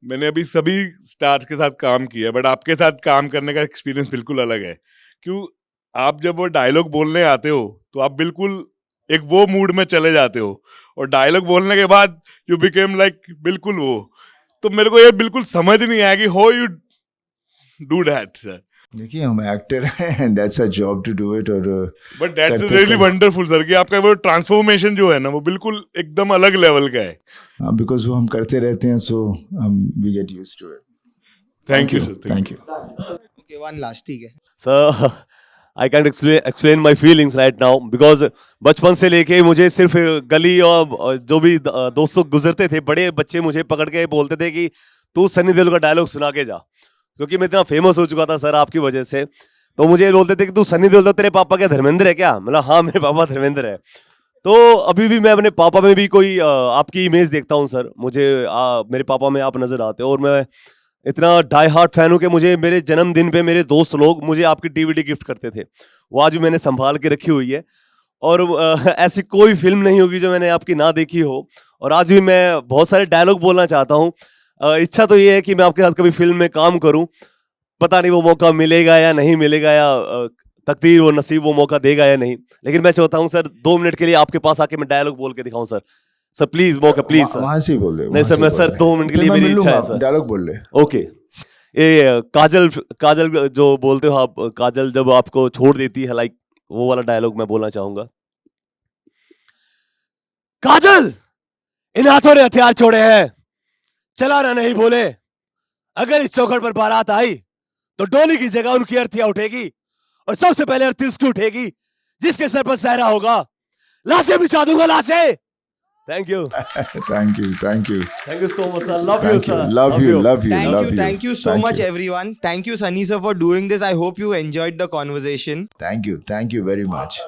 मैंने अभी सभी स्टार्स के साथ काम किया, बट आपके साथ काम करने का एक्सपीरियंस बिल्कुल अलग है. क्यों, आप जब वो डायलॉग बोलने आते हो तो आप बिल्कुल एक वो मूड में चले जाते हो, और डायलॉग बोलने के बाद यू बिकेम लाइक बिल्कुल वो. तो मेरे को ये बिल्कुल समझ नहीं आया कि हाउ यू डू दैट. देखिए, हम एक्टर हैं, that's a job to do it. और but that's really wonderful sir कि आपका वो ट्रांसफॉर्मेशन जो है ना वो बिल्कुल एकदम अलग लेवल का है. बिकॉज वो हम करते रहते हैं, so we get used to it. Thank you sir. Thank you. Okay, one last, ठीक है. Sir, I can't explain my feelings right now, because बचपन से लेके मुझे सिर्फ गली और जो भी दोस्तों गुजरते थे, बड़े बच्चे मुझे पकड़ के बोलते थे कि तू सनी देओल का डायलॉग सुना के जा, क्योंकि मैं इतना फेमस हो चुका था सर आपकी वजह से. तो मुझे बोलते थे कि तू सनी देओल, तो तेरे पापा क्या धर्मेंद्र है क्या? मतलब हाँ, मेरे पापा धर्मेंद्र है. तो अभी भी मैं अपने पापा में भी कोई आपकी इमेज देखता हूँ सर. मुझे मेरे पापा में आप नज़र आते हो, और मैं इतना डाई हार्ट फैन हूँ कि मुझे मेरे जन्मदिन पे मेरे दोस्त लोग मुझे आपकी DVD गिफ्ट करते थे. वो आज भी मैंने संभाल के रखी हुई है. और ऐसी कोई फिल्म नहीं होगी जो मैंने आपकी ना देखी हो. और आज भी मैं बहुत सारे डायलॉग बोलना चाहता हूँ. इच्छा तो ये है कि मैं आपके साथ कभी फिल्म में काम करूं. पता नहीं वो मौका मिलेगा या नहीं मिलेगा, या तकदीर वो नसीब वो मौका देगा या नहीं. लेकिन मैं चाहता हूं सर 2 मिनट के लिए आपके पास आके मैं डायलॉग बोल के दिखाऊं सर. सर प्लीज मौका, प्लीज सर. वहाँ से ही बोल दे. नहीं सर, मैं सर 2 मिनट के लिए मेरी इच्छा है सर. डायलॉग बोल ले. ओके. ये काजल जो बोलते हो आप, काजल जब आपको छोड़ देती है, लाइक वो वाला डायलॉग मैं बोलना चाहूंगा. काजल, इन हाथों ने हथियार छोड़े हैं, चलाना नहीं बोले. अगर इस चौखट पर बारात आई तो डोली की जगह उनकी अर्थियां उठेगी, और सबसे पहले अर्थी उसकी उठेगी जिसके सर पर सहरा होगा. लाशें बिछा दूंगा, लाशें. Thank you. Thank you. Thank you so much sir. Love you Thank sir. you. Love you. Thank you so much, everyone. Thank you, Sunny sir, for doing this. I hope you enjoyed the conversation. Thank you very much.